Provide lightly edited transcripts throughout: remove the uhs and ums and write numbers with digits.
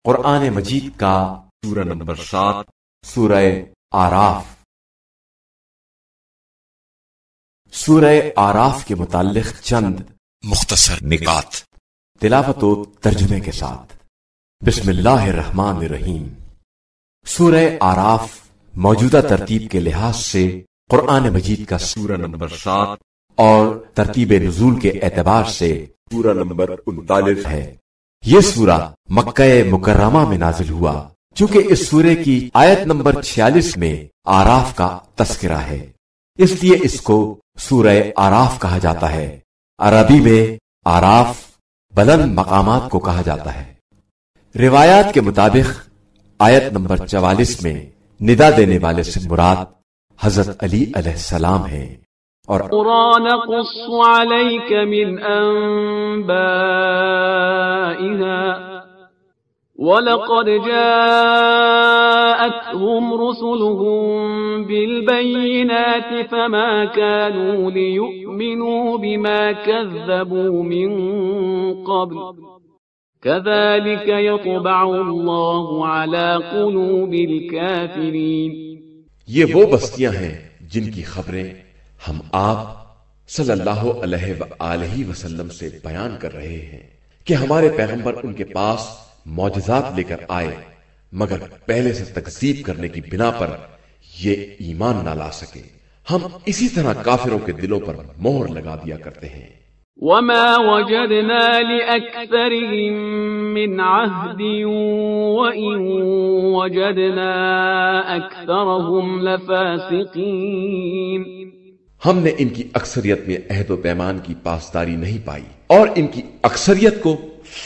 قرآن مجید کا سورہ نمبر 7 سورہ آراف۔ سورہ آراف کے متعلق چند مختصر نکات تلاوت و ترجمے کے ساتھ۔ بسم اللہ الرحمن الرحیم۔ سورہ آراف موجودہ ترتیب کے لحاظ سے قرآن مجید کا سورہ نمبر 7 اور ترتیب نزول کے اعتبار سے سورہ نمبر 39 ہے۔ یہ سورہ مکہ مکرمہ میں نازل ہوا، چونکہ اس سورے کی آیت نمبر 46 میں آراف کا تذکرہ ہے، اس لیے اس کو سورہ آراف کہا جاتا ہے۔ عربی میں آراف بلند مقامات کو کہا جاتا ہے۔ روایات کے مطابق آیت نمبر 44 میں ندا دینے والے سے مراد حضرت علی علیہ السلام ہیں، اور قرآن قص عليك من أنبائها ولقد جاءتهم رسلهم بالبينات فما كانوا ليؤمنوا بما كذبوا من قبل كذلك يطبع الله على قلوب الكافرين۔ یہ وہ بستیاں ہیں جن کی خبریں ہم آپ صلی اللہ علیہ وآلہ وسلم سے بیان کر رہے ہیں کہ ہمارے پیغمبر ان کے پاس معجزات لے کر آئے، مگر پہلے سے تکذیب کرنے کی بنا پر یہ ایمان نہ لا سکے۔ ہم اسی طرح کافروں کے دلوں پر مہر لگا دیا کرتے ہیں۔ وما وجدنا لأكثرهم من عهد وإن وجدنا أكثرهم لفاسقين۔ ہم نے ان کی اکثریت میں عہد و پیمان کی پاسداری نہیں پائی، اور ان کی اکثریت کو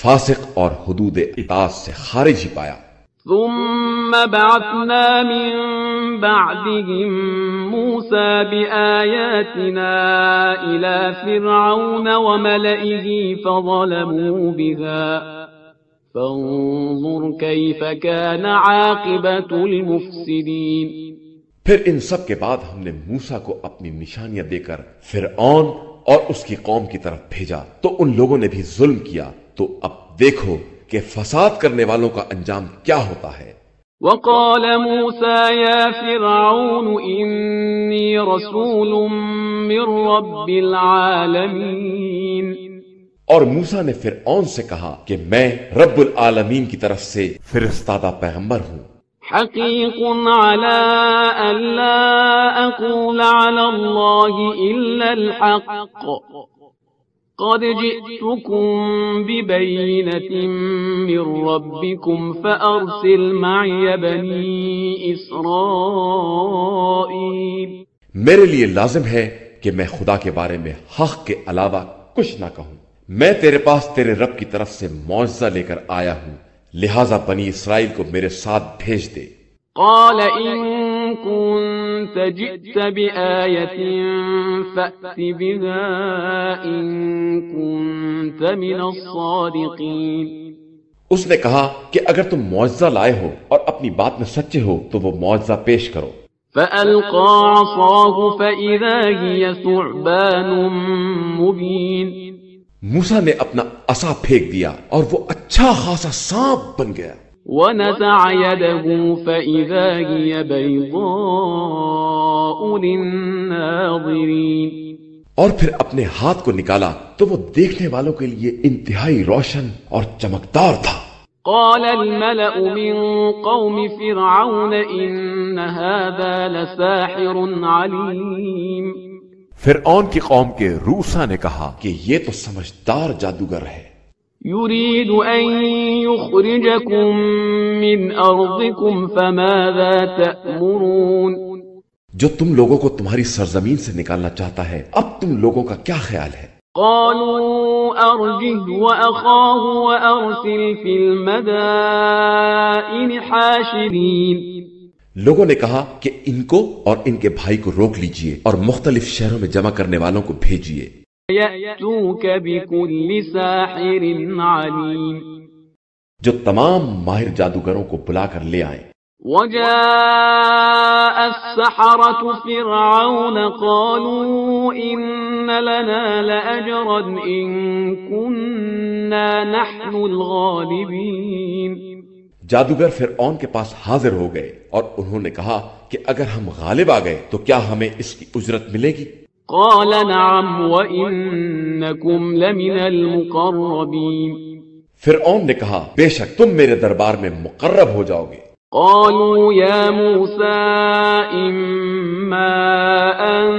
فاسق اور حدود اطاعت سے خارج ہی پایا۔ ثم بعثنا من بعدهم موسى بآياتنا إلى فرعون وملئه فظلموا بها فانظر كيف كان عاقبة المفسدين۔ پھر ان سب کے بعد ہم نے موسیٰ کو اپنی نشانیاں دے کر فرعون اور اس کی قوم کی طرف بھیجا، تو ان لوگوں نے بھی ظلم کیا، تو اب دیکھو کہ فساد کرنے والوں کا انجام کیا ہوتا ہے۔ وقال موسى يا فرعون إني رسول من رب العالمين۔ اور موسیٰ نے فرعون سے کہا کہ میں رب العالمین کی طرف سے فرستادہ پیغمبر ہوں۔ حقيق على ألا أقول على الله إلا الحق قد جئتكم ببينة من ربكم فأرسل معي بني إسرائيل۔ میرے لیے لازم ہے کہ میں خدا کے بارے میں حق کے علاوہ کچھ نہ کہوں۔ میں تیرے پاس تیرے رب کی طرف سے معجزہ لے کر آیا ہوں، لہذا بنی اسرائیل کو میرے ساتھ بھیج دے۔ قال إن كنت جئت بآية فأت بها إن كنت من الصادقين۔ اس نے کہا کہ اگر تم معجزہ لائے ہو اور اپنی بات میں سچے ہو تو وہ معجزہ پیش کرو۔ فألقى عصاه فإذا هي ثعبان مبين۔ موسیٰ نے اپنا عصا پھینک دیا اور وہ اچھا خاصا سانپ بن گیا۔ ونزع يده فإذا هي بيضاء للناظرين۔ اور پھر اپنے ہاتھ کو نکالا تو وہ دیکھنے والوں کے لیے انتہائی روشن اور چمکدار تھا۔ قال الملأ من قوم فرعون إن هذا لساحر عليم۔ فرعون کی قوم کے روسا نے کہا کہ یہ تو سمجھدار جادوگر ہے، يريد أن يخرجكم من أرضكم فماذا تأمرون۔ جو تم لوگوں کو تمہاری سرزمین سے نکالنا چاہتا ہے، اب تم لوگوں کا کیا خیال ہے؟ قالوا أرجه وأخاه وأرسل في المدائن حاشرين۔ لوگوں نے کہا کہ ان کو اور ان کے بھائی کو روک لیجئے اور مختلف شہروں میں جمع کرنے والوں کو بھیجئے، يأتوك بكل ساحر عليم۔ جو تمام ماہر جادوگروں کو بلا کر لے آئیں۔ وجاء السحرة فرعون قالوا إن لنا لأجرا إن كنا نحن الغالبين۔ جادوگر فرعون کے پاس حاضر ہو گئے اور انہوں نے کہا کہ اگر ہم غالب آ گئے تو کیا ہمیں اس کی اجرت ملے گی؟ قال نعم وإنكم لمن المقربين. فرعون نے کہا بے شک تم میرے دربار میں مقرب ہو جاؤ گے. قالوا يا موسى إما أن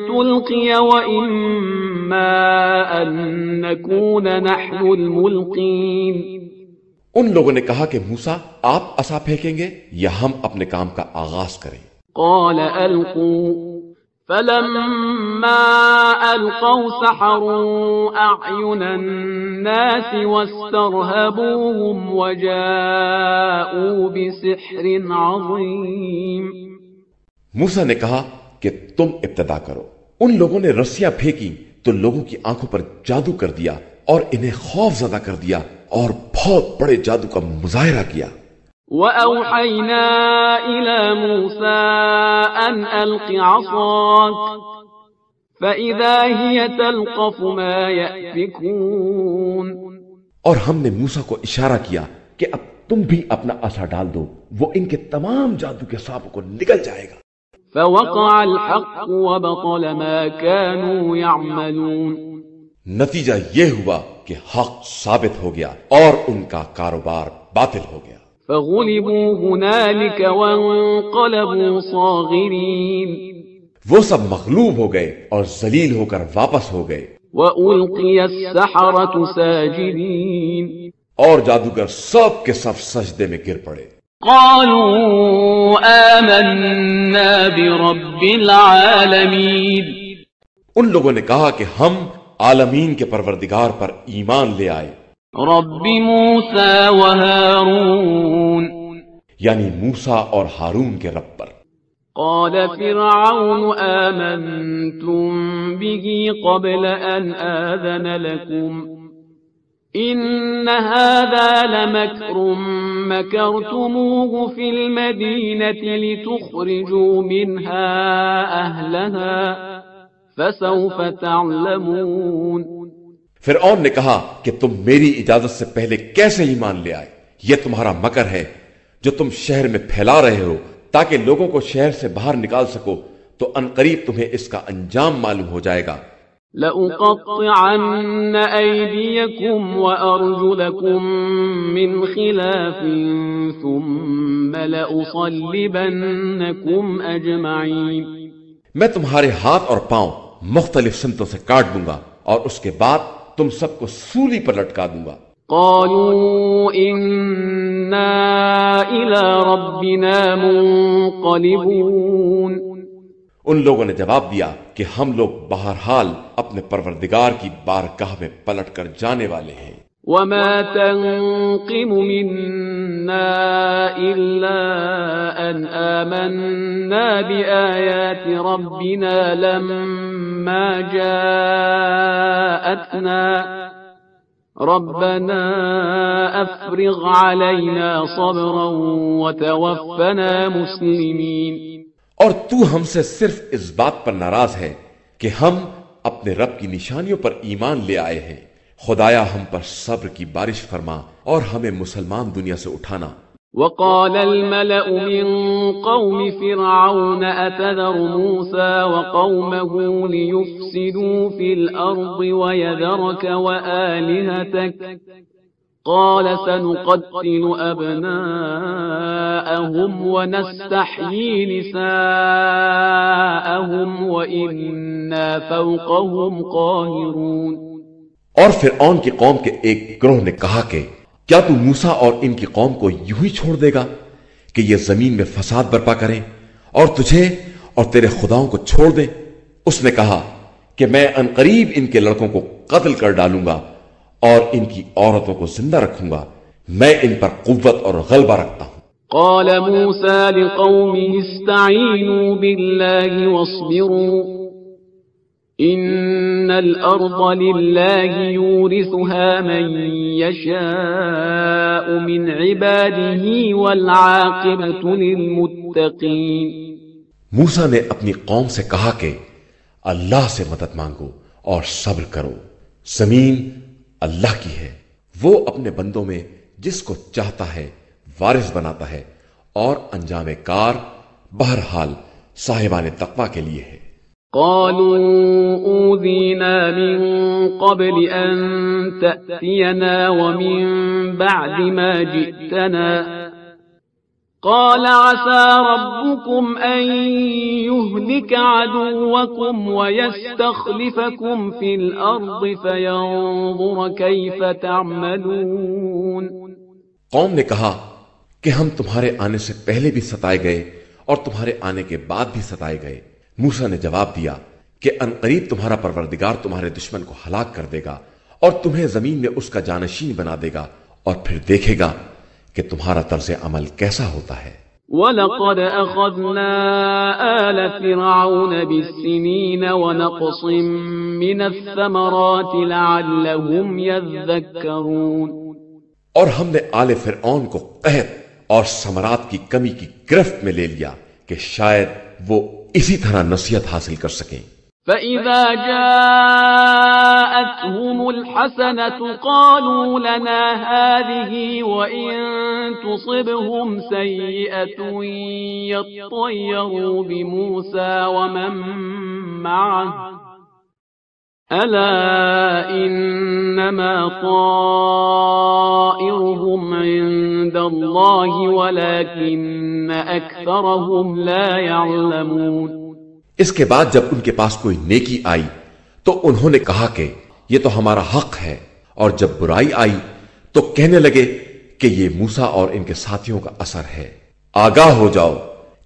تلقي وإما أن نكون نحن الملقين. ان لوگوں نے کہا کہ موسیٰ آپ عصا پھینکیں گے یا ہم اپنے کام کا آغاز کریں؟ قال ألقوا. فلما ألقوا سحروا أعين الناس واسترهبوهم وجاءوا بسحر عظيم. موسیٰ نے کہا کہ تم ابتدا کرو. ان لوگوں نے رسیاں پھینکی تو لوگوں کی آنکھوں پر جادو کر دیا اور انہیں خوف زدہ کر دیا اور بہت بڑے جادو کا مظاہرہ کیا. وَأَوْحَيْنَا إِلَى مُوسَىٰ أَنْ أَلْقِ عَصَاكَ فَإِذَا هِيَ تَلْقَفُ مَا يَأْفِكُونَ. اور ہم نے موسیٰ کو اشارہ کیا کہ اب تم بھی اپنا عصا ڈال دو، وہ ان کے تمام جادو کے سانپوں کو نگل جائے گا. فَوَقَعَ الْحَقُّ وَبَطَلَ مَا كَانُوا يَعْمَلُونَ. نتیجہ یہ ہوا کہ حق ثابت ہو گیا اور ان کا کاروبار باطل ہو گیا. فغلبوا هنالك وانقلبوا صاغرين. وہ سب مغلوب ہو گئے اور ذلیل ہو کر واپس ہو گئے. وألقي السحرة ساجدين. اور جادوگر سب کے سب سجدے میں گر پڑے. قالوا آمنا برب العالمين. ان لوگوں نے کہا کہ ہم عالمین کے پروردگار پر ایمان لے آئے. رب موسیٰ و ہارون. یعنی موسیٰ اور ہارون کے رب پر. قال فرعون آمنتم به قبل أن آذن لكم إن هذا لمكر مكرتموه في المدينة لتخرجوا منها أهلها فسوف تعلمون. فرعون نے کہا کہ تم میری اجازت سے پہلے کیسے ایمان لے آئے؟ یہ تمہارا مکر ہے جو تم شہر میں پھیلا رہے ہو تاکہ لوگوں کو شہر سے باہر نکال سکو، تو عنقریب تمہیں اس کا انجام معلوم ہو جائے گا. لَأُقَطِّعَنَّ أَيْدِيَكُمْ وَأَرْجُلَكُمْ مِنْ خِلَافٍ ثُمَّ لَأُصَلِّبَنَّكُمْ أَجْمَعِينَ. میں تمہارے ہاتھ اور پاؤں مختلف سمتوں سے کاٹ دوں گا اور اس کے بعد تم سب کو سولی پر لٹکا دوں گا. قالوا إنا إلى ربنا منقلبون. ان لوگوں نے جواب دیا کہ ہم لوگ بہرحال اپنے پروردگار کی بارگاہ میں پلٹ کر جانے والے ہیں. وما تنقم منا إلا أن آمنا بآيات ربنا لما جاءتنا ربنا أفرغ علينا صبرا وتوفنا مسلمين. اور تو ہم سے صرف اس بات پر ناراض ہے کہ ہم اپنے رب کی نشانیوں پر ایمان لے آئے ہیں. خدایا ہم پر صبر کی بارش فرما اور ہمیں مسلمان دنیا سے اٹھانا. وقال الملأ من قوم فرعون أتذر موسى وقومه ليفسدوا في الأرض ويذرك وآلهتك قال سنقتل أبناءهم ونستحيي نساءهم وإنا فوقهم قاهرون. اور فرعون کی قوم کے ایک گروہ نے کہا کہ کیا تو موسیٰ اور ان کی قوم کو یوں ہی چھوڑ دے گا کہ یہ زمین میں فساد برپا کریں اور تجھے اور تیرے خداؤں کو چھوڑ دیں؟ اس نے کہا کہ میں عنقریب ان کے لڑکوں کو قتل کر ڈالوں گا اور ان کی عورتوں کو زندہ رکھوں گا. میں ان پر قوت اور غلبہ رکھتا ہوں. قال موسى لقومه استعينوا بالله واصبروا إن الأرض لله يورثها من يشاء من عباده والعاقبة للمتقين. موسیٰ نے اپنی قوم سے کہا کہ اللہ سے مدد مانگو اور صبر کرو. زمین اللہ کی ہے، وہ اپنے بندوں میں جس کو چاہتا ہے وارث بناتا ہے، اور انجام کار بہرحال صاحبان تقوی کے لیے ہے۔ قالوا أوذينا من قبل أن تأتينا ومن بعد ما جئتنا قال عسى ربكم أن يهلك عدوكم ويستخلفكم في الأرض فينظر كيف تعملون۔ قوم نے کہا کہ ہم تمہارے آنے سے پہلے بھی ستائے گئے اور تمہارے آنے کے بعد بھی ستائے گئے۔ موسیٰ نے جواب دیا کہ عنقریب تمہارا پروردگار تمہارے دشمن کو ہلاک کر دے گا اور تمہیں زمین میں اس کا جانشین بنا دے گا، اور پھر دیکھے گا کہ تمہارا طرز عمل کیسا ہوتا ہے۔ وَلَقَدْ أَخَذْنَا آلَ فِرْعَوْنَ بِالسِّنِينَ وَنَقْصٍ مِّنَ الثَّمَرَاتِ لَعَلَّهُمْ يَذَّكَّرُونَ، اور ہم نے آل فرعون کو قحط اور ثمرات کی کمی کی گرفت میں لے لیا کہ شاید وہ اسی طرح نصیحت حاصل کر سکیں۔ فَإِذَا جَاءَتْهُمُ الْحَسَنَةُ قَالُوا لَنَا هَٰذِهِ وَإِن تُصِبْهُمْ سَيِّئَةٌ يَطَّيَّرُوا بِمُوسَىٰ وَمَن مَّعَهُ أَلَا إِنَّمَا طَائِرُهُمْ عِندَ اللَّهِ وَلَٰكِنَّ أَكْثَرَهُمْ لَا يَعْلَمُونَ۔ اس کے بعد جب ان کے پاس کوئی نیکی آئی تو انہوں نے کہا کہ یہ تو ہمارا حق ہے، اور جب برائی آئی تو کہنے لگے کہ یہ موسیٰ اور ان کے ساتھیوں کا اثر ہے۔ آگاہ ہو جاؤ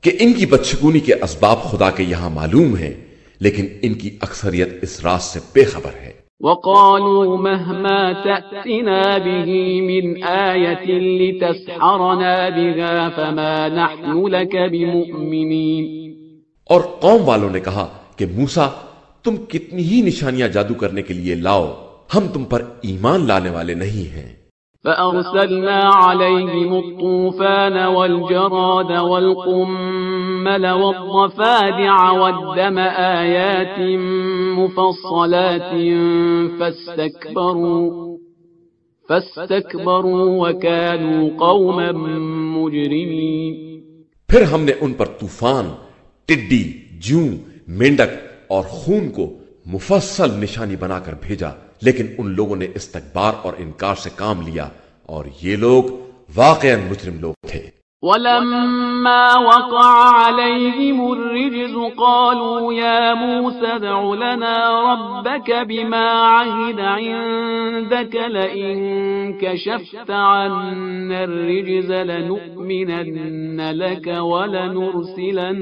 کہ ان کی بدشگونی کے اسباب خدا کے یہاں معلوم ہیں، لیکن ان کی اکثریت اس راز سے بے خبر ہے۔ وَقَالُوا مَهْمَا تَأْتِنَا بِهِ مِنْ آيَةٍ لِتَسْحَرَنَا بِهَا فَمَا نَحْنُ لَكَ بِمُؤْمِنِينَ۔ اور قوم والوں نے کہا کہ موسیٰ تم کتنی ہی نشانیاں جادو کرنے کے لیے لاؤ، ہم تم پر ایمان لانے والے نہیں ہیں۔ فَأَرْسَلْنَا عَلَيْهِمُ الطُّوفَانَ وَالْجَرَادَ وَالْقُمَّلَ وَالضَّفَادِعَ وَالدَّمَ آيَاتٍ مُفَصَّلَاتٍ فَاسْتَكْبَرُوا وَكَانُوا قَوْمًا مُجْرِمِينَ۔ پھر ہم نے ان پر طوفان، ٹڈی، جوں، مینڈک اور خون کو مفصل نشانی بنا کر بھیجا، لیکن ان لوگوں نے استکبار اور انکار سے کام لیا، اور یہ لوگ واقعاً مجرم لوگ تھے۔ وَلَمَّا وَقَعَ عَلَيْهِمُ الرِّجْزُ قَالُوا يَا مُوسَى ادْعُ لَنَا رَبَّكَ بِمَا عَهِدَ عِندَكَ لَئِن كَشَفْتَ عَنَّا الرِّجْزَ لَنُؤْمِنَنَّ لَكَ وَلَنُرْسِلَنَّ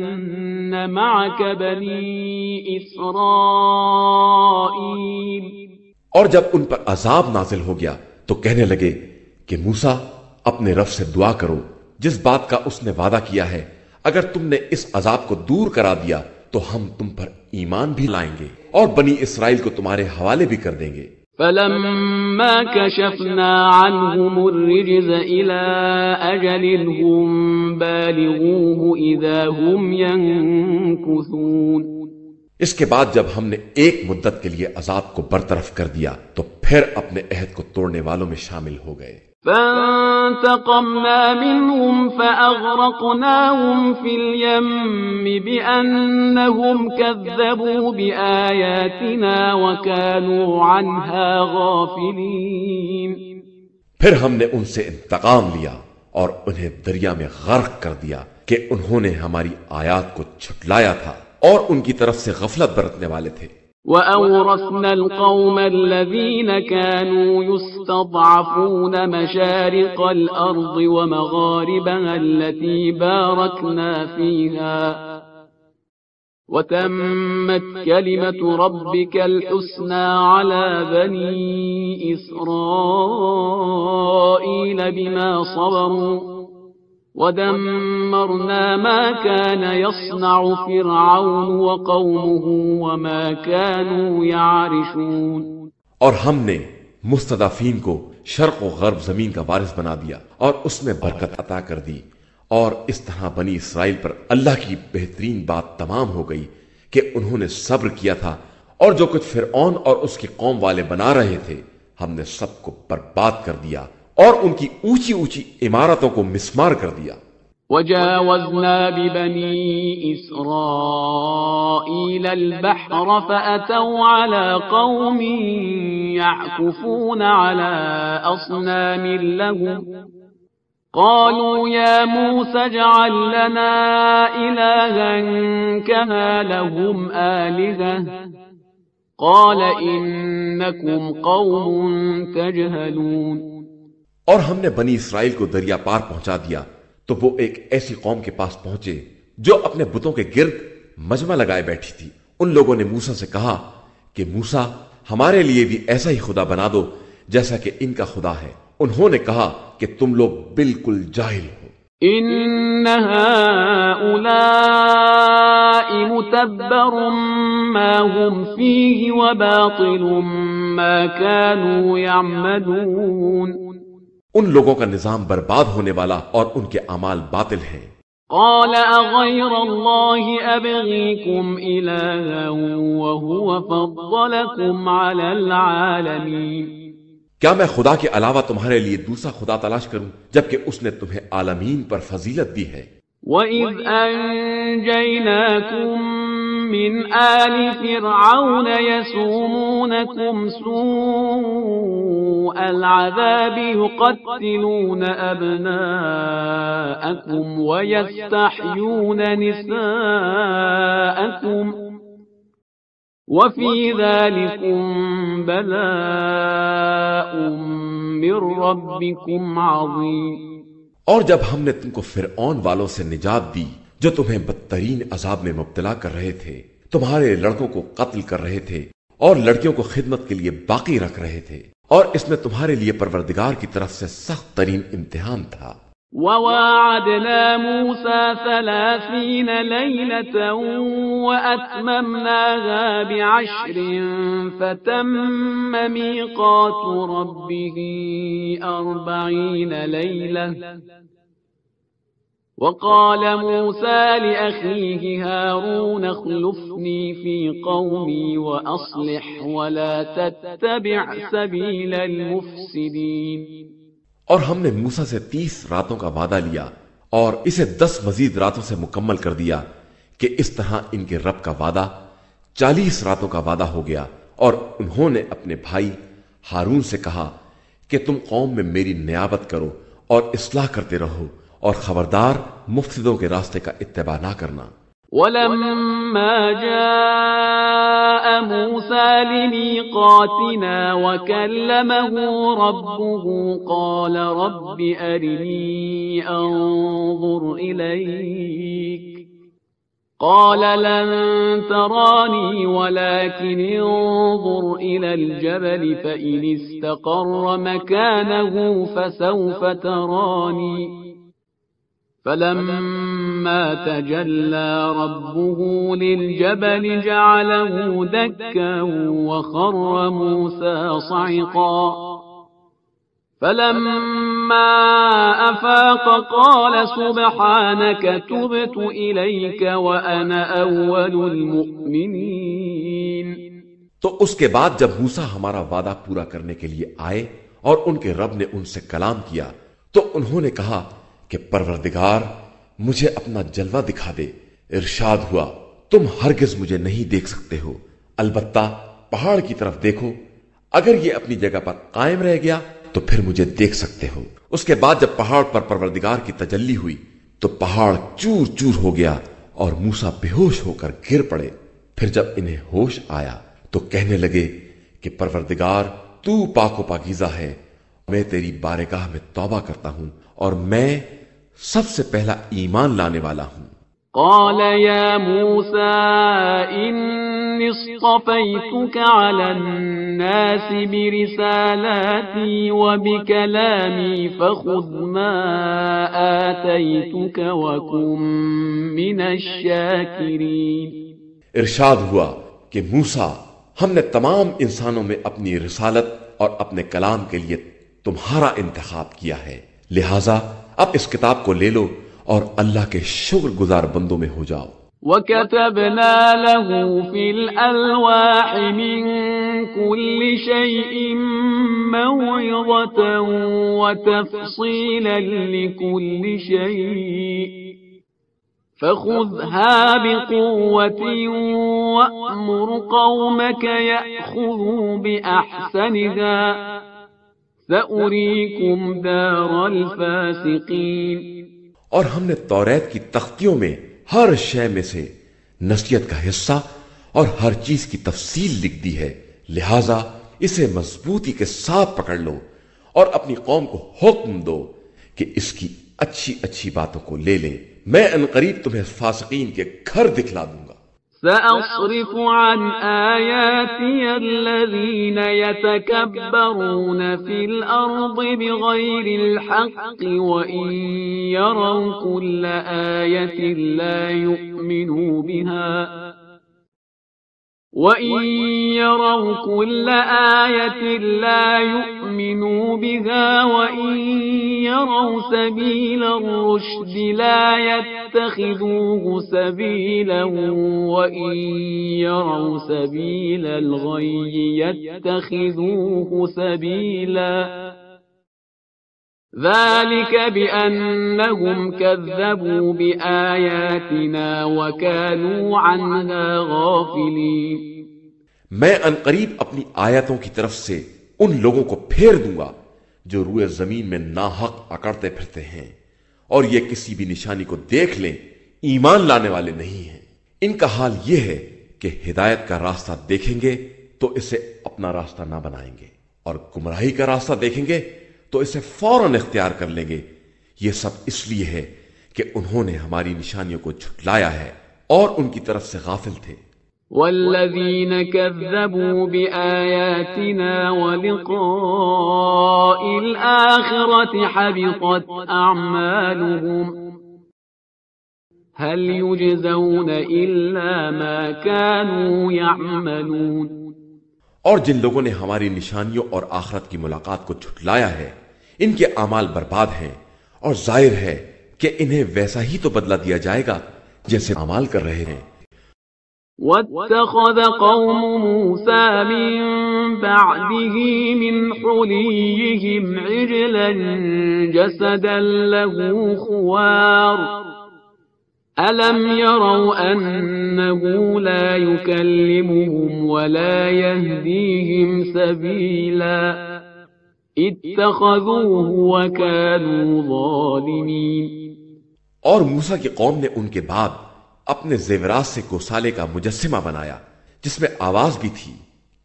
مَعَكَ بَنِي إِسْرَائِيلَ۔ اور جب ان پر عذاب نازل ہو گیا تو کہنے لگے کہ موسیٰ اپنے رب سے دعا کرو، جس بات کا اس نے وعدہ کیا ہے، اگر تم نے اس عذاب کو دور کرا دیا تو ہم تم پر ایمان بھی لائیں گے اور بنی اسرائیل کو تمہارے حوالے بھی کر دیں گے۔ فَلَمَّا كَشَفْنَا عَنْهُمُ الرِّجْزَ إِلَىٰ أَجَلٍ هُمْ بَالِغُوهُ إِذَا هُمْ يَنكُثُونَ۔ اس کے بعد جب ہم نے ایک مدت کے لیے عذاب کو برطرف کر دیا تو پھر اپنے عہد کو توڑنے والوں میں شامل ہو گئے۔ فَانتَقَمْنَا مِنْهُمْ فَأَغْرَقْنَاهُمْ فِي الْيَمِّ بِأَنَّهُمْ كَذَّبُوا بِآيَاتِنَا وَكَانُوا عَنْهَا غَافِلِينَ۔ پھر ہم نے ان سے انتقام لیا اور انہیں دریا میں غرق کر دیا کہ انہوں نے ہماری آیات کو جھٹلایا تھا اور ان کی طرف سے غفلت برتنے والے تھے۔ وَأَوْرَثْنَا الْقَوْمَ الَّذِينَ كَانُوا يُسْتَضْعَفُونَ مَشَارِقَ الْأَرْضِ وَمَغَارِبَهَا الَّتِي بَارَكْنَا فِيهَا وَتَمَّتْ كَلِمَةُ رَبِّكَ الْحُسْنَى عَلَى بَنِي إِسْرَائِيلَ بِمَا صَبَرُوا وَدَمَّرْنَا مَا كَانَ يَصْنَعُ فِرْعَوْنُ وَقَوْمُهُ وَمَا كَانُوا يَعْرِشُونَ۔ اور ہم نے مستضعفین کو شرق و غرب زمین کا وارث بنا دیا اور اس میں برکت عطا کر دی، اور اس طرح بنی اسرائیل پر اللہ کی بہترین بات تمام ہو گئی کہ انہوں نے صبر کیا تھا، اور جو کچھ فرعون اور اس کی قوم والے بنا رہے تھے ہم نے سب کو برباد کر دیا اور ان کی اونچی اونچی عمارتوں کو مسمار کر دیا۔ وجاوزنا ببني إسرائيل البحر فأتوا على قوم يعكفون على أصنام لهم قالوا يا موسى اجعل لنا إلها كما لهم آلهة قال إنكم قوم تجهلون۔ اور ہم نے بنی اسرائیل کو دریا پار پہنچا دیا تو وہ ایک ایسی قوم کے پاس پہنچے جو اپنے بتوں کے گرد مجمع لگائے بیٹھی تھی۔ ان لوگوں نے موسیٰ سے کہا کہ موسیٰ ہمارے لیے بھی ایسا ہی خدا بنا دو جیسا کہ ان کا خدا ہے۔ انہوں نے کہا کہ تم لوگ بالکل جاہل ہو۔ إن هؤلاء متبر ما هم فيه وباطل ما كانوا يعملون۔ ان لوگوں کا نظام برباد ہونے والا اور ان کے اعمال باطل ہیں۔ قال أغير الله أبغيكم إلها وهو فضلكم على العالمين۔ کیا میں خدا کے علاوہ تمہارے لیے دوسرا خدا تلاش کروں جبکہ اس نے تمہیں عالمین پر فضیلت دی ہے۔ وَإِذْ أَنْجَيْنَاكُمْ مِنْ آلِ فِرْعَوْنَ يَسُومُونَكُمْ سُوءَ الْعَذَابِ يُقَتِّلُونَ أَبْنَاءَكُمْ وَيَسْتَحْيُونَ نِسَاءَكُمْ وَفِي ذَلِكُمْ بَلَاءٌ مِّن رَّبِّكُمْ عَظِيمٌ۔ اور جب ہم نے تم کو فرعون والوں سے نجات دی جو تمہیں بدترین عذاب میں مبتلا کر رہے تھے، تمہارے لڑکوں کو قتل کر رہے تھے اور لڑکیوں کو خدمت کے لیے باقی رکھ رہے تھے، اور اس میں تمہارے لیے پروردگار کی طرف سے سخت ترین امتحان تھا۔ وَوَاعَدْنَا مُوسَى 30 لَيْلَةً وَأَتْمَمْنَاهَا ب10 فَتَمَّ مِيقَاتُ رَبِّهِ 40 لَيْلَةً وَقَالَ مُوسَى لِأَخِيهِ هَارُونَ اخْلُفْنِي فِي قَوْمِي وَأَصْلِحْ وَلَا تَتَّبِعْ سَبِيلَ الْمُفْسِدِينَ۔ اور ہم نے موسیٰ سے 30 راتوں کا وعدہ لیا اور اسے 10 مزید راتوں سے مکمل کر دیا کہ اس طرح ان کے رب کا وعدہ 40 راتوں کا وعدہ ہو گیا۔ اور انہوں نے اپنے بھائی ہارون سے کہا کہ تم قوم میں میری نیابت کرو اور اصلاح کرتے رہو اور خبردار مفسدوں کے راستے کا اتباع نہ کرنا۔ وَلَمَّا جَاءَ مُوسَى لِمِيقَاتِنَا وَكَلَّمَهُ رَبُّهُ قَالَ رَبِّ أَرِنِي أَنظُرْ إِلَيْكَ قَالَ لَن تَرَانِي وَلَكِنِ انظُرْ إِلَى الْجَبَلِ فَإِنِ اسْتَقَرَّ مَكَانَهُ فَسَوْفَ تَرَانِي فَلَمَّا تَجَلَّى رَبُّهُ لِلْجَبَلِ جَعَلَهُ دَكًّا وَخَرَّ مُوسَى صَعِقًا فَلَمَّا أَفَاقَ قَالَ سُبْحَانَكَ تُبْتُ إِلَيْكَ وَأَنَا أَوَّلُ الْمُؤْمِنِينَ۔ تو اس کے بعد جب موسیٰ ہمارا وعدہ پورا کرنے کے لیے آئے اور ان کے رب نے ان سے کلام کیا تو انہوں نے کہا کہ پروردگار مجھے اپنا جلوہ دکھا دے۔ ارشاد ہوا تم ہرگز مجھے نہیں دیکھ سکتے ہو، البتہ پہاڑ کی طرف دیکھو، اگر یہ اپنی جگہ پر قائم رہ گیا تو پھر مجھے دیکھ سکتے ہو۔ اس کے بعد جب پہاڑ پر پروردگار کی تجلی ہوئی تو پہاڑ چور چور ہو گیا اور موسیٰ بے ہوش ہو کر گر پڑے۔ پھر جب انہیں ہوش آیا تو کہنے لگے کہ پروردگار تو پاک و پاکیزہ ہے، میں تیری بارگاہ میں توبہ کرتا ہوں اور میں سب سے پہلا ایمان لانے والا ہوں۔ قال يا موسى إني اصطفيتك على الناس برسالاتي وبكلامي فخذ ما آتيتك وكن من الشاكرين۔ ارشاد ہوا کہ موسیٰ ہم نے تمام انسانوں میں اپنی رسالت اور اپنے کلام کے لیے تمہارا انتخاب کیا ہے، لہذا اب اس کتاب کو لے لو اور اللہ کے شکر گزار بندوں میں ہو جاؤ۔ وَكَتَبْنَا لَهُ فِي الْأَلْوَاحِ مِن كل شيء موعظة وتفصيلا لكل شيء فخذها بقوة وأمر قومك يأخذوا بأحسنها سأريكم دار الفاسقين۔ اور ہم نے توریت کی تختیوں میں ہر شے میں سے نصیحت کا حصہ اور ہر چیز کی تفصیل لکھ دی ہے، لہذا اسے مضبوطی کے ساتھ پکڑ لو اور اپنی قوم کو حکم دو کہ اس کی اچھی اچھی باتوں کو لے لے، میں انقریب تمہیں فاسقین کے گھر دکھلا دوں گا۔ سأصرف عن آياتي الذين يتكبرون في الأرض بغير الحق وإن يروا كل آية لا يؤمنوا بها وإن يروا كل آية لا يؤمنوا بها وإن يروا سبيل الرشد لا يتخذوه سبيلا وإن يروا سبيل الغي يتخذوه سبيلا ذلك بأنهم كذبوا بآياتنا وكانوا عنها غافلين۔ میں انقریب اپنی آیتوں کی طرف سے ان لوگوں کو پھیر دوں گا جو روئے زمین میں ناحق اکڑتے پھرتے ہیں، اور یہ کسی بھی نشانی کو دیکھ لیں ایمان لانے والے نہیں ہیں۔ ان کا حال یہ ہے کہ ہدایت کا راستہ دیکھیں گے تو اسے اپنا راستہ نہ بنائیں گے، اور گمراہی کا راستہ دیکھیں گے تو اسے فوراً اختیار کر لیں گے۔ یہ سب اس لیے ہے کہ انہوں نے ہماری نشانیوں کو جھٹلایا ہے اور ان کی طرف سے غافل تھے۔ والذين كذبوا بآياتنا ولقاء الآخرة حبطت أعمالهم هل يجزون إلا ما كانوا يعملون۔ اور جن لوگوں نے ہماری نشانیوں اور آخرت کی ملاقات کو جھٹلایا ہے ان کے اعمال برباد ہیں، اور ظاہر ہے کہ انہیں ویسا ہی تو بدلہ دیا جائے گا جیسے اعمال کر رہے ہیں۔ واتخذ قوم موسى من بعده من حليهم عجلا جسدا له خوار ألم يروا أنه لا يكلمهم ولا يهديهم سبيلا اتخذوه وكانوا ظالمين۔ اور موسیٰ کی قوم نے ان کے بعد اپنے زیورات سے گوسالے کا مجسمہ بنایا جس میں آواز بھی تھی،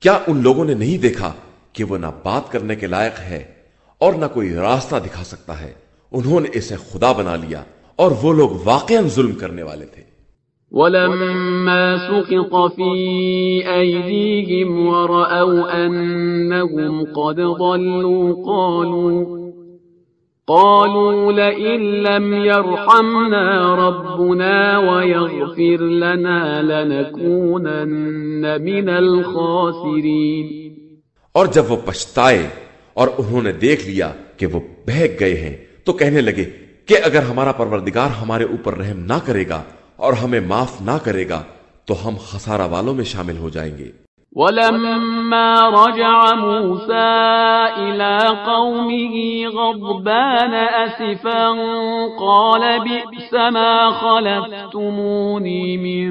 کیا ان لوگوں نے نہیں دیکھا کہ وہ نہ بات کرنے کے لائق ہے اور نہ کوئی راستہ دکھا سکتا ہے؟ انہوں نے اسے خدا بنا لیا اور وہ لوگ واقعاً ظلم کرنے والے تھے۔ وَلَمَّا سُقِطَ فِي أَيْدِيهِمْ وَرَأَوْا أَنَّهُمْ قَدْ ضَلُّوا قَالُوا لَئِن لَّمْ يَرْحَمْنَا رَبُّنَا وَيَغْفِرْ لَنَا لَنَكُونَنَّ مِنَ الْخَاسِرِينَ۔ اور جب وہ پچھتائے اور انہوں نے دیکھ لیا کہ وہ بہک گئے ہیں تو کہنے لگے کہ اگر ہمارا پروردگار ہمارے اوپر رحم نہ کرے گا اور ہمیں معاف نہ کرے گا تو ہم خسارہ والوں میں شامل ہو جائیں گے۔ وَلَمَّا رَجَعَ مُوسَى إِلَى قَوْمِهِ غَضْبَانَ أَسِفًا قَالَ بِئْسَ مَا خَلَفْتُمُونِي مِن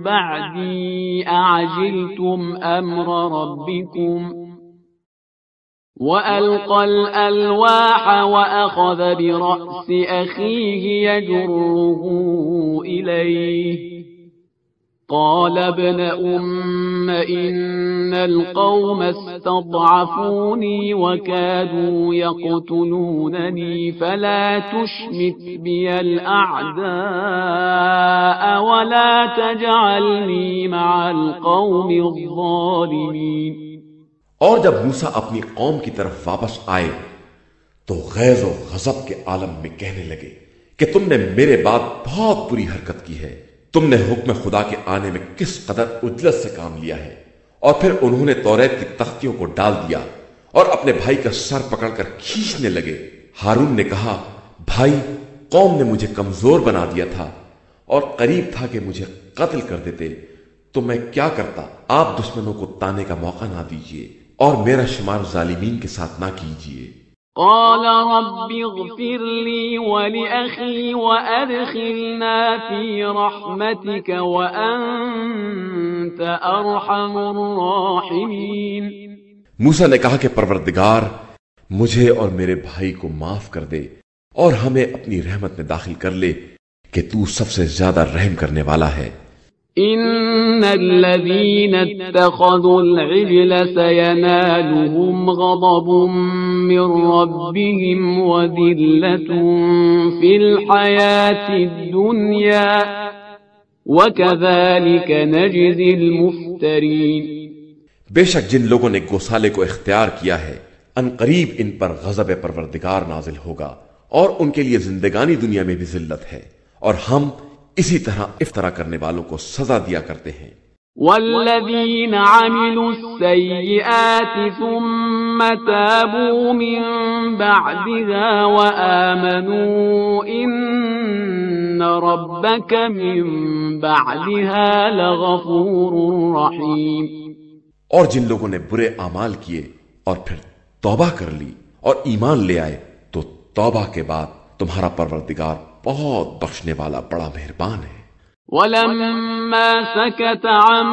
بَعْدِي أَعَجِلْتُمْ أَمْرَ رَبِّكُمْ وَأَلْقَى الْأَلْوَاحَ وَأَخَذَ بِرَأْسِ أَخِيهِ يَجُرُّهُ إِلَيْهِ قَالَ ابْنَ أُمَّ إِنَّ الْقَوْمَ اسْتَضْعَفُونِي وَكَادُوا يَقْتُلُونَنِي فَلَا تُشْمِتْ بِيَ الْأَعْدَاءَ وَلَا تَجْعَلْنِي مَعَ الْقَوْمِ الظَّالِمِينَ۔ اور جب موسیٰ اپنی قوم کی طرف واپس آئے تو غیظ و غضب کے عالم میں کہنے لگے کہ تم نے میرے بعد بہت بری حرکت کی ہے، تم نے حکم خدا کے آنے میں کس قدر عجلت سے کام لیا ہے۔ اور پھر انہوں نے توریت کی تختیوں کو ڈال دیا اور اپنے بھائی کا سر پکڑ کر کھینچنے لگے۔ ہارون نے کہا، بھائی، قوم نے مجھے کمزور بنا دیا تھا اور قریب تھا کہ مجھے قتل کر دیتے، تو میں کیا کرتا؟ آپ دشمنوں کو تانے کا موقع نہ دیجیے اور میرا شمار ظالمین کے ساتھ نہ کیجیے۔ قال رب اغفر لي ولأخي وأدخلنا في رحمتك وأنت أرحم الراحمين۔ موسیٰ نے کہا کہ پروردگار مجھے اور میرے بھائی کو معاف کر دے اور ہمیں اپنی رحمت میں داخل کر لے کہ تو سب سے زیادہ رحم کرنے والا ہے۔ إن الذين اتخذوا العجل سينالهم غضب من ربهم وذلة في الحياة الدنيا وكذلك نجزي المفترين۔ بے شک جن لوگوں نے گوسالے کو اختیار کیا ہے ان قریب ان پر غضب پروردگار نازل ہوگا اور ان کے لیے زندگانی دنیا میں بھی ذلت ہے، اور ہم اسی طرح افطرا کرنے والوں کو سزا دیا کرتے ہیں۔ والذين عملوا السيئات ثم تابوا من بعدها وآمنوا إن ربك من بعدها لغفور رحيم۔ اور جن لوگوں نے برے اعمال کیے اور پھر توبہ کر لی اور ایمان لے آئے تو توبہ کے بعد تمہارا پروردگار بہت بخشنے والا بڑا مہربان ہے۔ ولما سكت عن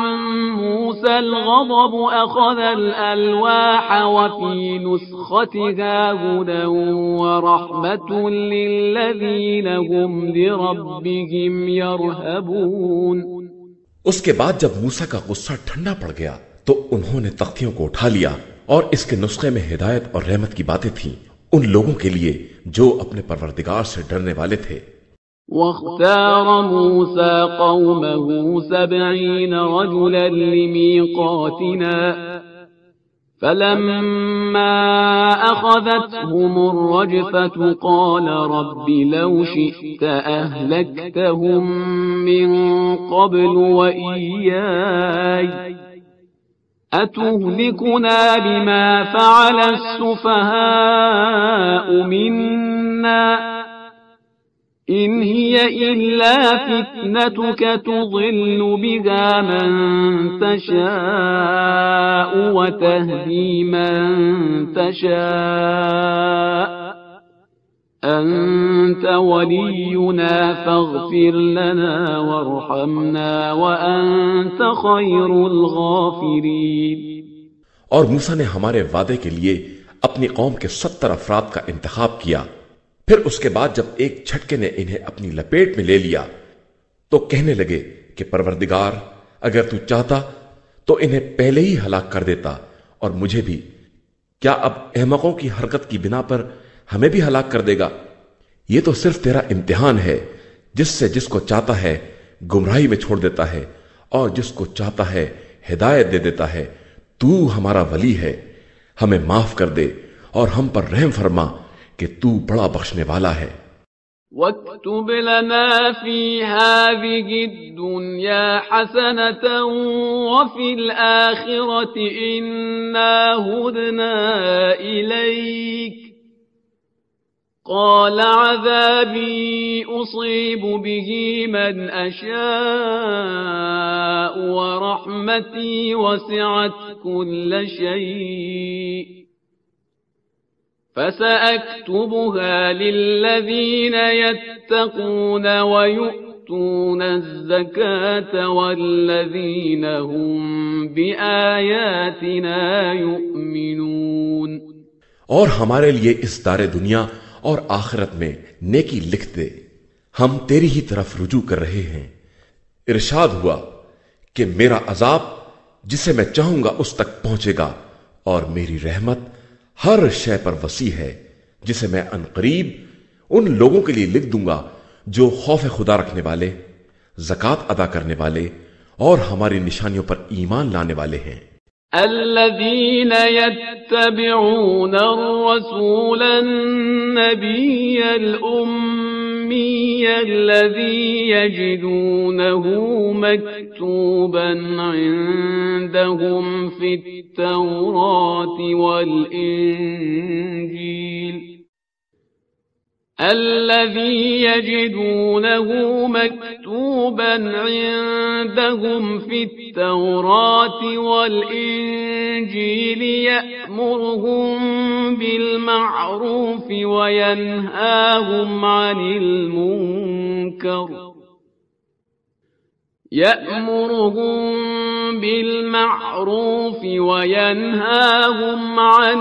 موسى الغضب أخذ الألواح وفي نسختها هدى ورحمة للذين هم لربهم يرهبون۔ اس کے بعد جب موسیٰ کا غصہ ٹھنڈا پڑ گیا تو انہوں نے تختیوں کو اٹھا لیا اور اس کے نسخے میں ہدایت اور رحمت کی باتیں تھیں ان لوگوں کے لیے جو اپنے پروردگار سے ڈرنے والے تھے۔ واختار موسى قومه 70 رجلا لميقاتنا فلما أخذتهم الرجفة قال رب لو شئت أهلكتهم من قبل وإياي أتهلكنا بما فعل السفهاء منا إن هي إلا فتنتك تضل بها من تشاء وتهدي من تشاء أنت ولينا فاغفر لنا وارحمنا وأنت خير الغافرين۔ اور موسیٰ نے ہمارے وعدے کے لیے اپنی قوم کے 70 افراد کا انتخاب کیا، پھر اس کے بعد جب ایک جھٹکے نے انہیں اپنی لپیٹ میں لے لیا تو کہنے لگے کہ پروردگار اگر تو چاہتا تو انہیں پہلے ہی ہلاک کر دیتا اور مجھے بھی، کیا اب احمقوں کی حرکت کی بنا پر ہمیں بھی ہلاک کر دے گا؟ یہ تو صرف تیرا امتحان ہے، جس سے جس کو چاہتا ہے گمراہی میں چھوڑ دیتا ہے اور جس کو چاہتا ہے ہدایت دے دیتا ہے۔ تو ہمارا ولی ہے، ہمیں معاف کر دے اور ہم پر رحم فرما کہ تو بڑا بخشنے والا ہے۔ واكتب لنا في هذه الدنيا حسنة وفي الآخرة إنا هدنا إليك قال عذابي أصيب به من أشاء ورحمتي وسعت كل شيء فسأكتبها للذين يتقون ويؤتون الزكاة والذين هم بآياتنا يؤمنون۔ اور ہمارے لیے اس دار دنیا اور آخرت میں نیکی لکھ دے، ہم تیری ہی طرف رجوع کر رہے ہیں۔ ارشاد ہوا کہ میرا عذاب جسے میں چاہوں گا اس تک پہنچے گا اور میری رحمت ہر شے پر وسیع ہے، جسے میں ان قریب ان لوگوں کے لیے لکھ دوں گا جو خوف خدا رکھنے والے، زکوٰۃ ادا کرنے والے اور ہماری نشانیوں پر ایمان لانے والے ہیں۔ الذين يتبعون الرسول النبي الأمي الذي يجدونه مكتوبا عندهم في التوراة والإنجيل الذي يجدونه مكتوبا عندهم في التوراة والإنجيل يأمرهم بالمعروف وينهاهم عن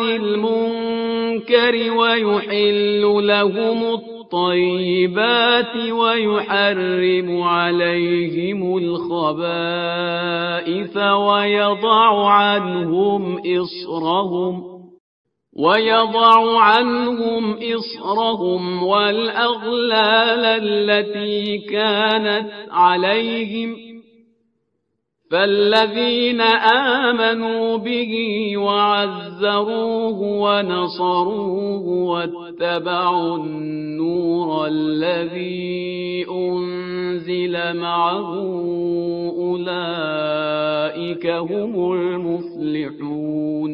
المنكر ويحل لهم الطيبات ويحرم عليهم الخبائث ويضع عنهم إصرهم والأغلال التي كانت عليهم فالذين آمنوا به وعزروه ونصروه واتبعوا النور الذي أنزل معه أولئك هم المفلحون۔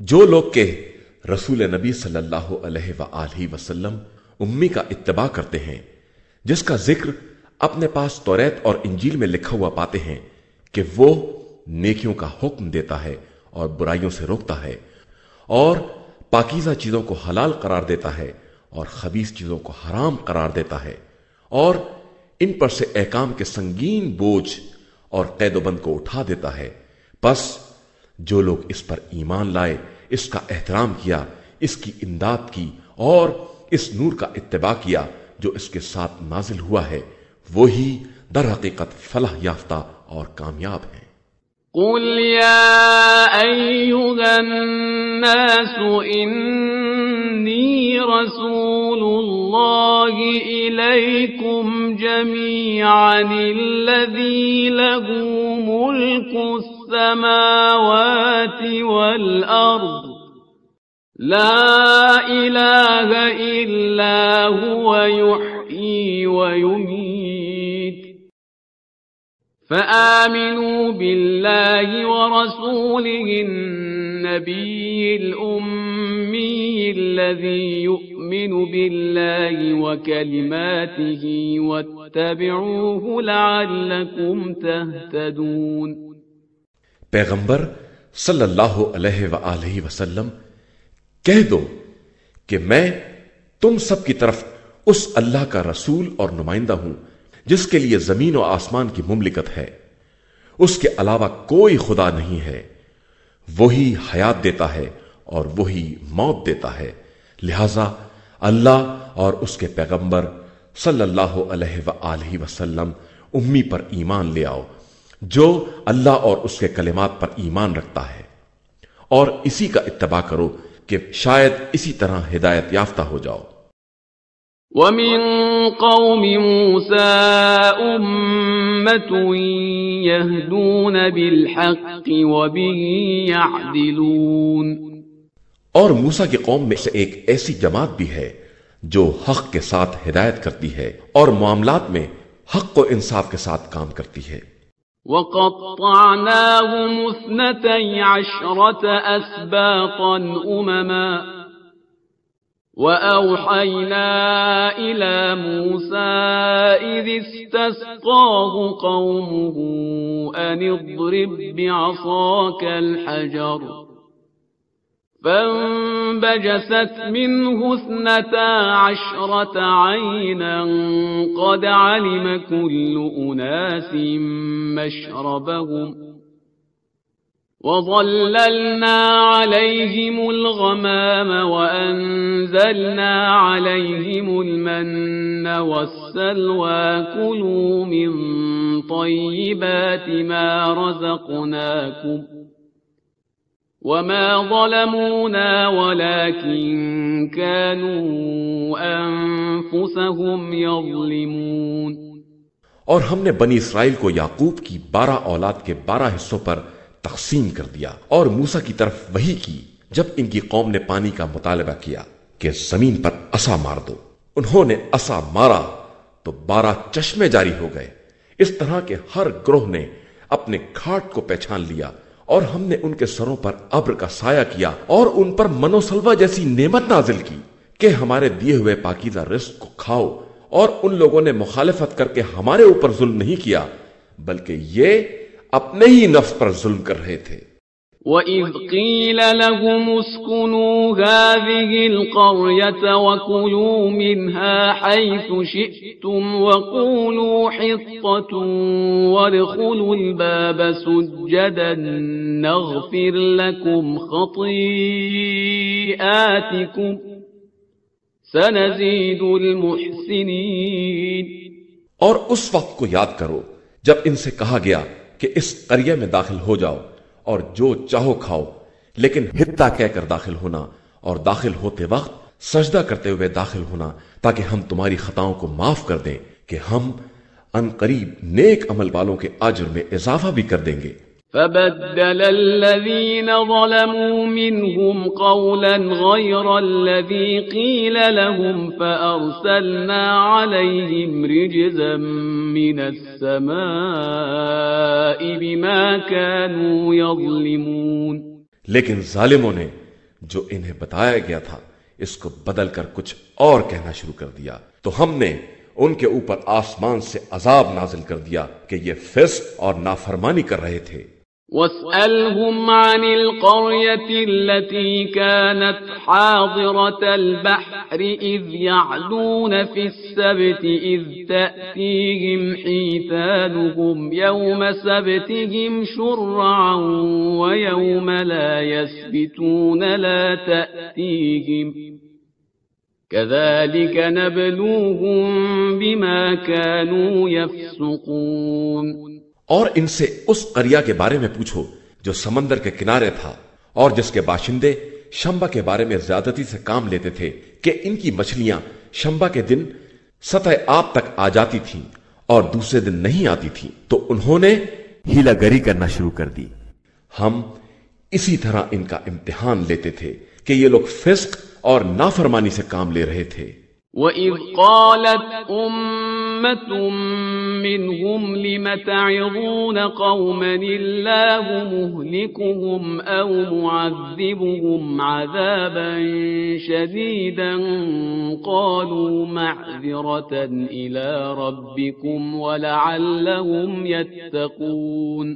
جو لوگ کہ رسول نبی صلی اللہ علیہ وآلہ وسلم امی کا اتباع کرتے ہیں، جس کا ذکر اپنے پاس توریت اور انجیل میں لکھا ہوا پاتے ہیں کہ وہ نیکیوں کا حکم دیتا ہے اور برائیوں سے روکتا ہے، اور پاکیزہ چیزوں کو حلال قرار دیتا ہے اور خبیث چیزوں کو حرام قرار دیتا ہے، اور ان پر سے احکام کے سنگین بوجھ اور قید و بند کو اٹھا دیتا ہے، پس جو لوگ اس پر ایمان لائے، اس کا احترام کیا، اس کی امداد کی اور اس نور کا اتباع کیا جو اس کے ساتھ نازل ہوا ہے، وہی در حقیقت فلاح یافتہ اور کامیاب ہیں۔ قل یا ایھا الناس انی رسول اللہ الیکم جمیعا الذی لہ ملک السماوات والارض لا الہ الا هو یحیی ویمیت فآمنوا بالله ورسوله النبي الأمي الذي يؤمن بالله وكلماته واتبعوه لعلكم تهتدون۔ پیغمبر صلی اللہ علیہ وآلہ وسلم کہہ دو کہ میں تم سب کی طرف اس اللہ کا رسول اور نمائندہ ہوں جس کے لیے زمین و آسمان کی مملکت ہے، اس کے علاوہ کوئی خدا نہیں ہے، وہی حیات دیتا ہے اور وہی موت دیتا ہے، لہذا اللہ اور اس کے پیغمبر صلی اللہ علیہ وآلہ وسلم امی پر ایمان لے آؤ جو اللہ اور اس کے کلمات پر ایمان رکھتا ہے، اور اسی کا اتباع کرو کہ شاید اسی طرح ہدایت یافتہ ہو جاؤ۔ وَمِن قَوْمِ مُوسَىٰ أُمَّةٌ يَهْدُونَ بِالْحَقِّ وَبِهِ يَعْدِلُونَ۔ اور موسیٰ کی قوم میں سے ایک ایسی جماعت بھی ہے جو حق کے ساتھ ہدایت کرتی ہے اور معاملات میں حق و انصاف کے ساتھ کام کرتی ہے۔ وَقَطَّعْنَاهُمُ 12 أَسْبَاطًا أُمَمًا وَأَوْحَيْنَا إِلَى مُوسَىٰ إِذِ اسْتَسْقَاهُ قَوْمُهُ أَنِ اضْرِب بِّعَصَاكَ الْحَجَرَ فَانبَجَسَتْ مِنْهُ 12 عَيْنًا قَدْ عَلِمَ كُلُّ أُنَاسٍ مَّشْرَبَهُمْ وَظَلَّلْنَا عَلَيْهِمُ الْغَمَامَ وَأَنزَلْنَا عَلَيْهِمُ الْمَنَّ وَالسَّلْوَىٰ كُلُوا مِن طَيِّبَاتِ مَا رَزَقْنَاكُمْ وَمَا ظَلَمُونَا وَلَٰكِن كَانُوا أَنفُسَهُمْ يَظْلِمُونَ۔ اور ہم نے بنی اسرائیل کو یعقوب کی 12 اولاد کے 12 حصوں پر تقسیم کر دیا، اور موسیٰ کی طرف وحی کی جب ان کی قوم نے پانی کا مطالبہ کیا کہ زمین پر عصا مار دو۔ انہوں نے عصا مارا تو 12 چشمے جاری ہو گئے، اس طرح کہ ہر گروہ نے اپنے گھاٹ کو پہچان لیا، اور ہم نے ان کے سروں پر ابر کا سایہ کیا اور ان پر من و سلوہ جیسی نعمت نازل کی، کہ ہمارے دیے ہوئے پاکیزہ رزق کو کھاؤ، اور ان لوگوں نے مخالفت کر کے ہمارے اوپر ظلم نہیں کیا بلکہ یہ اپنے ہی نفس پر ظلم کر رہے تھے۔ وَإِذْ قِيلَ لَهُمُ اسْكُنُوا هَٰذِهِ الْقَرْيَةَ وَكُلُوا مِنْهَا حَيْثُ شِئْتُمْ وَقُولُوا حِطَّةٌ وَادْخُلُوا الْبَابَ سُجَّدًا نَّغْفِرْ لَكُمْ خَطِيئَاتِكُمْ سَنَزِيدُ الْمُحْسِنِينَ۔ اور اس وقت کو یاد کرو جب ان سے کہا گیا کہ اس قریہ میں داخل ہو جاؤ اور جو چاہو کھاؤ، لیکن حتہ کہہ کر داخل ہونا اور داخل ہوتے وقت سجدہ کرتے ہوئے داخل ہونا تاکہ ہم تمہاری خطاؤں کو معاف کر دیں کہ ہم ان قریب نیک عمل والوں کے اجر میں اضافہ بھی کر دیں گے۔ فبدل الذين ظلموا منهم قولا غير الذي قيل لهم فأرسلنا عليهم رجزا من السماء بما كانوا يظلمون۔ لیکن ظالموں نے جو انہیں بتایا گیا تھا اس کو بدل کر کچھ اور کہنا شروع کر دیا تو ہم نے ان کے اوپر آسمان سے عذاب نازل کر دیا کہ یہ فسق اور نافرمانی کر رہے تھے۔ واسألهم عن القرية التي كانت حاضرة البحر إذ يعدون في السبت إذ تأتيهم حيتانهم يوم سبتهم شرعا ويوم لا يسبتون لا تأتيهم كذلك نبلوهم بما كانوا يفسقون۔ اور ان سے اس قریہ کے بارے میں پوچھو جو سمندر کے کنارے تھا اور جس کے باشندے شنبہ کے بارے میں زیادتی سے کام لیتے تھے کہ ان کی مچھلیاں شنبہ کے دن سطح آب تک آ جاتی تھیں اور دوسرے دن نہیں آتی تھیں تو انہوں نے ہیلا گری کرنا شروع کر دی۔ ہم اسی طرح ان کا امتحان لیتے تھے کہ یہ لوگ فسق اور نافرمانی سے کام لے رہے تھے۔ وَإِذْ قَالَتْ أُمَّةٌ مِّنْهُمْ لِمَ تَعِظُونَ قَوْمًا اللَّهُ مُهْلِكُهُمْ أَوْ مُعَذِّبُهُمْ عَذَابًا شَدِيدًا قَالُوا مَعْذِرَةً إِلَىٰ رَبِّكُمْ وَلَعَلَّهُمْ يَتَّقُونَ۔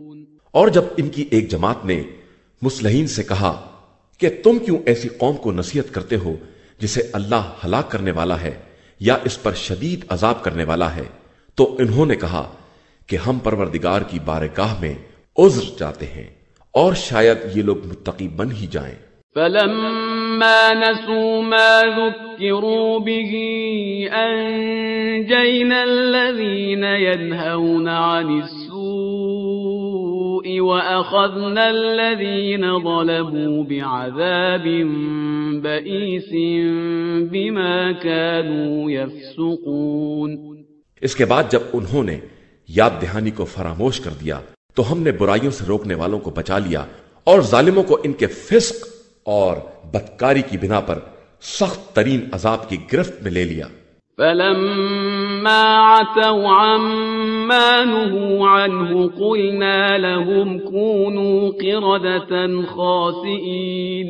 اور جب ان کی ایک جماعت نے مصلحین سے کہا کہ تم کیوں ایسی قوم کو نصیحت کرتے ہو جسے اللہ ہلاک کرنے والا ہے یا اس پر شدید عذاب کرنے والا ہے، تو انہوں نے کہا کہ ہم پروردگار کی بارگاہ میں عذر چاہتے ہیں اور شاید یہ لوگ متقی بن ہی جائیں۔ فَلَمَّا نَسُوا مَا ذُكِّرُوا بِهِ أَنجَيْنَا الَّذِينَ يَنْهَوْنَ عَنِ السُّوءِ وَأَخَذْنَا الَّذِينَ ظَلَمُوا بِعَذَابٍ بَئِيسٍ بِمَا كَانُوا يَفْسُقُونَ۔ اس کے بعد جب انہوں نے یاد دہانی کو فراموش کر دیا تو ہم نے برائیوں سے روکنے والوں کو بچا لیا اور ظالموں کو ان کے فسق اور بدکاری کی بنا پر سخت ترین عذاب کی گرفت میں لے لیا۔ فَلَمَّا عَتَوْا عَمَّا نُهُوا عَنْهُ قُلْنَا لَهُمْ كُونُوا قِرَدَةً خَاسِئِينَ۔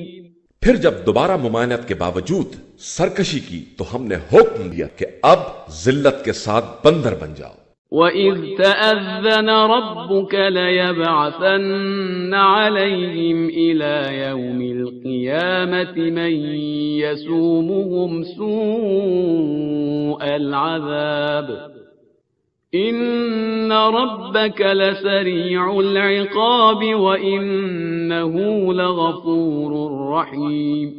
پھر جب دوبارہ ممانعت کے باوجود سرکشی کی تو ہم نے حکم دیا کہ اب ذلت کے ساتھ بندر بن جاؤ۔ وَإِذْ تَأَذَّنَ رَبُّكَ لَيَبْعَثَنَّ عَلَيْهِمْ إِلَى يَوْمِ الْقِيَامَةِ مَن يَسُومُهُمْ سُوءَ الْعَذَابِ إِنَّ رَبَّكَ لَسَرِيعُ الْعِقَابِ وَإِنَّهُ لَغَفُورٌ رَّحِيمٌ۔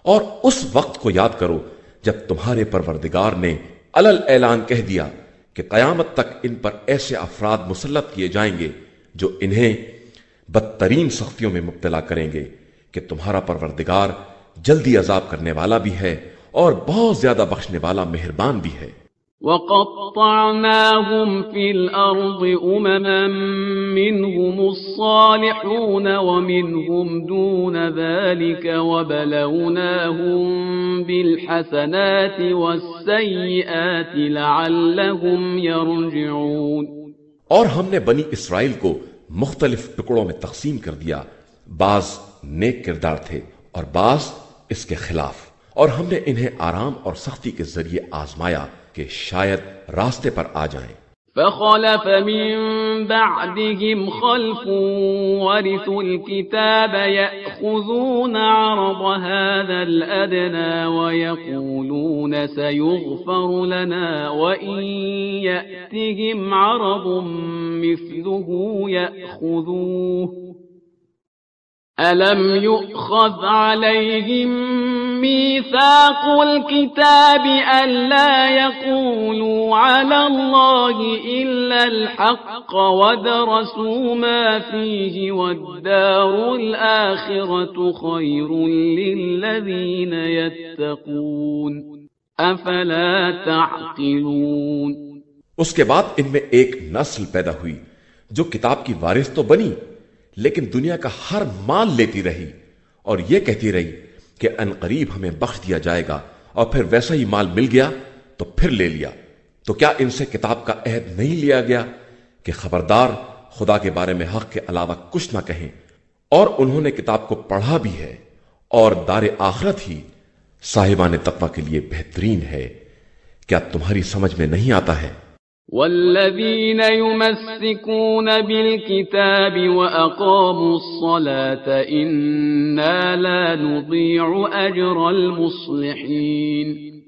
اور اس وقت کو یاد کرو جب تمہارے پروردگار نے علل اعلان کہہ دیا کہ قیامت تک ان پر ایسے افراد مسلط کیے جائیں گے جو انہیں بدترین سختیوں میں مبتلا کریں گے کہ تمہارا پروردگار جلدی عذاب کرنے والا بھی ہے اور بہت زیادہ بخشنے والا مہربان بھی ہے۔ وَقَطَّعْنَاهُمْ فِي الْأَرْضِ أُمَمًا مِّنْهُمُ الصَّالِحُونَ وَمِنْهُمْ دُونَ ذَلِكَ وَبَلَوْنَاهُمْ بِالْحَسَنَاتِ وَالسَّيِّئَاتِ لَعَلَّهُمْ يَرْجِعُونَ۔ اور ہم نے بنی اسرائیل کو مختلف ٹکڑوں میں تقسیم کر دیا، بعض نیک کردار تھے اور بعض اس کے خلاف، اور ہم نے انہیں آرام اور سختی کے ذریعے آزمایا کہ شاید راستے پر آ جائیں۔ فخلف من بعدهم خلف ورثوا الكتاب يأخذون عرض هذا الأدنى ويقولون سيغفر لنا وإن يأتهم عرض مثله يأخذوه ألم يؤخذ عليهم ميثاق الكتاب ألا يقولوا على الله إلا الحق ودرسوا ما فيه والدار الآخرة خير للذين يتقون أفلا تعقلون۔ اس کے بعد ان میں ایک نسل پیدا ہوئی جو کتاب کی وارث تو بنی لیکن دنیا کا ہر مال لیتی رہی اور یہ کہتی رہی کہ عنقریب ہمیں بخش دیا جائے گا، اور پھر ویسا ہی مال مل گیا تو پھر لے لیا۔ تو کیا ان سے کتاب کا عہد نہیں لیا گیا کہ خبردار خدا کے بارے میں حق کے علاوہ کچھ نہ کہیں؟ اور انہوں نے کتاب کو پڑھا بھی ہے، اور دار آخرت ہی صاحبان تقوی کے لیے بہترین ہے۔ کیا تمہاری سمجھ میں نہیں آتا ہے؟ والذين يمسكون بالكتاب وأقاموا الصلاة إنا لا نضيع أجر المصلحين۔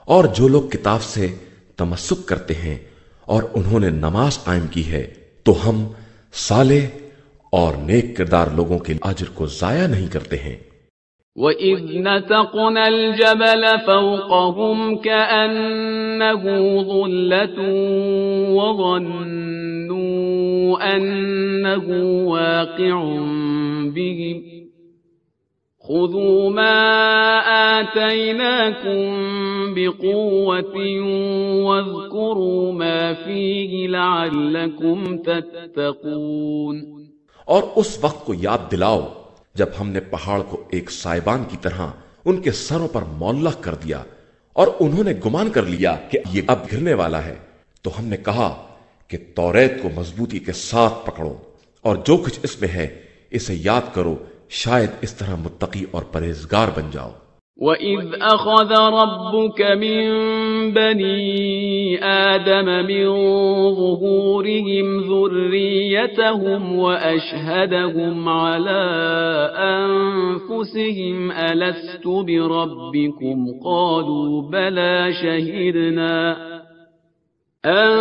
اور جو لوگ کتاب سے تمسک کرتے ہیں اور انہوں نے نماز قائم کی ہے تو ہم صالح اور نیک کردار لوگوں کے اجر کو ضائع نہیں کرتے ہیں۔ وَإِذْ نَتَقْنَا الْجَبَلَ فَوْقَهُمْ كَأَنَّهُ ظُلَّةٌ وَظَنُّوا أَنَّهُ واقع بِهِمْ خُذُوا مَا آتَيْنَاكُمْ بِقُوَّةٍ وَاذْكُرُوا مَا فِيهِ لَعَلَّكُمْ تَتَّقُونَ۔ اور اس وقت کو یاد دلاؤ جب ہم نے پہاڑ کو ایک سائبان کی طرح ان کے سروں پر معلق کر دیا اور انہوں نے گمان کر لیا کہ یہ اب گرنے والا ہے، تو ہم نے کہا کہ توریت کو مضبوطی کے ساتھ پکڑو اور جو کچھ اس میں ہے اسے یاد کرو، شاید اس طرح متقی اور پرہیزگار بن جاؤ۔ وَإِذْ أَخَذَ رَبُّكَ مِن بَنِي آدَمَ مِن ظُهُورِهِمْ ذُرِّيَّتَهُمْ وَأَشْهَدَهُمْ عَلَىٰ أَنفُسِهِمْ أَلَسْتُ بِرَبِّكُمْ قَالُوا بَلَىٰ شَهِدْنَا أَن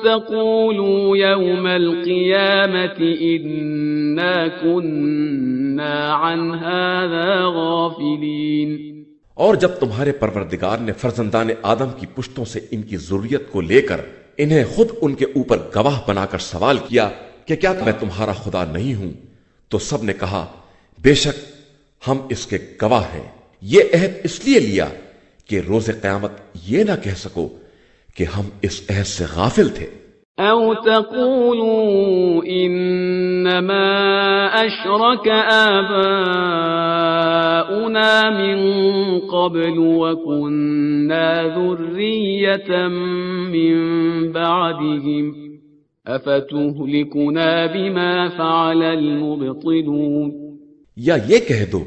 تَقُولُوا يَوْمَ الْقِيَامَةِ إِنَّا كُنَّا عَنْ هَٰذَا غَافِلِينَ۔ اور جب تمہارے پروردگار نے فرزندان آدم کی پشتوں سے ان کی ذریت کو لے کر انہیں خود ان کے اوپر گواہ بنا کر سوال کیا کہ کیا میں تمہارا خدا نہیں ہوں، تو سب نے کہا بے شک ہم اس کے گواہ ہیں۔ یہ عہد اس لیے لیا کہ روز قیامت یہ نہ کہہ سکو کہ ہم اس عہد سے غافل تھے۔ أَوْ تَقُولُوا إِنَّمَا أَشْرَكَ آبَاؤُنَا مِن قَبْلُ وَكُنَّا ذُرِّيَّةً مِّن بَعْدِهِمْ أَفَتُهْلِكُنَا بِمَا فَعَلَ الْمُبْطِلُونَ۔ یا یہ کہہ دو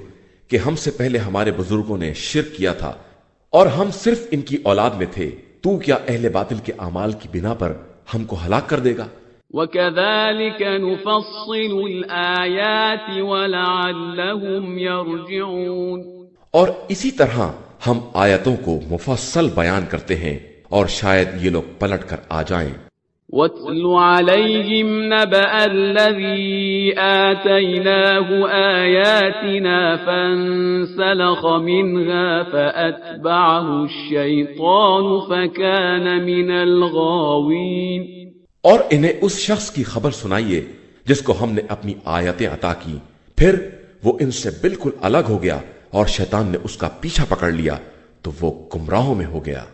کہ ہم سے پہلے ہمارے بزرگوں نے شرک کیا تھا اور ہم صرف ان کی اولاد میں تھے، تو کیا اہل باطل کے اعمال کی بنا پر ہم کو ہلاک کر دے گا؟ وَكَذَلِكَ نُفَصِّلُ الْآيَاتِ وَلَعَلَّهُمْ يَرْجِعُونَ۔ اور اسی طرح ہم آیتوں کو مفصل بیان کرتے ہیں اور شاید یہ لوگ پلٹ کر آ جائیں۔ وَاتْلُ عَلَيْهِمْ نَبَأَ الَّذِي آتَيْنَاهُ آيَاتِنَا فَانسَلَخَ مِنْهَا فَأَتْبَعَهُ الشَّيْطَانُ فَكَانَ مِنَ الْغَاوِينَ۔ اور انہیں اس شخص کی خبر سنائیے جس کو ہم نے اپنی آیتیں عطا کی، پھر وہ ان سے بالکل الگ ہو گیا اور شیطان نے اس کا پیچھا پکڑ لیا تو وہ گمراہوں میں ہو گیا۔